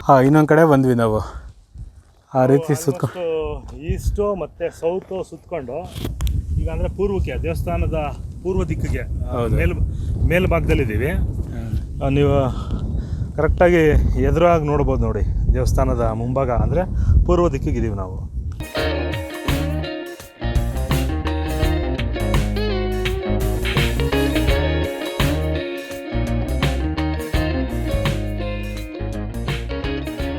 ಹಾಂ, ಇನ್ನೊಂದು ಕಡೆ ಬಂದ್ವಿ ನಾವು. ಆ ರೀತಿ ಈಸ್ಟು ಮತ್ತು ಸೌತು ಸುತ್ತಕೊಂಡು ಈಗ ಅಂದರೆ ಪೂರ್ವಕ್ಕೆ, ದೇವಸ್ಥಾನದ ಪೂರ್ವ ದಿಕ್ಕಿಗೆ ಮೇಲ್ಭಾಗದಲ್ಲಿದ್ದೀವಿ. ನೀವು ಕರೆಕ್ಟಾಗಿ ಎದುರಾಗಿ ನೋಡ್ಬೋದು ನೋಡಿ. ದೇವಸ್ಥಾನದ ಮುಂಭಾಗ ಅಂದರೆ ಪೂರ್ವ ದಿಕ್ಕಿಗಿದ್ದೀವಿ ನಾವು.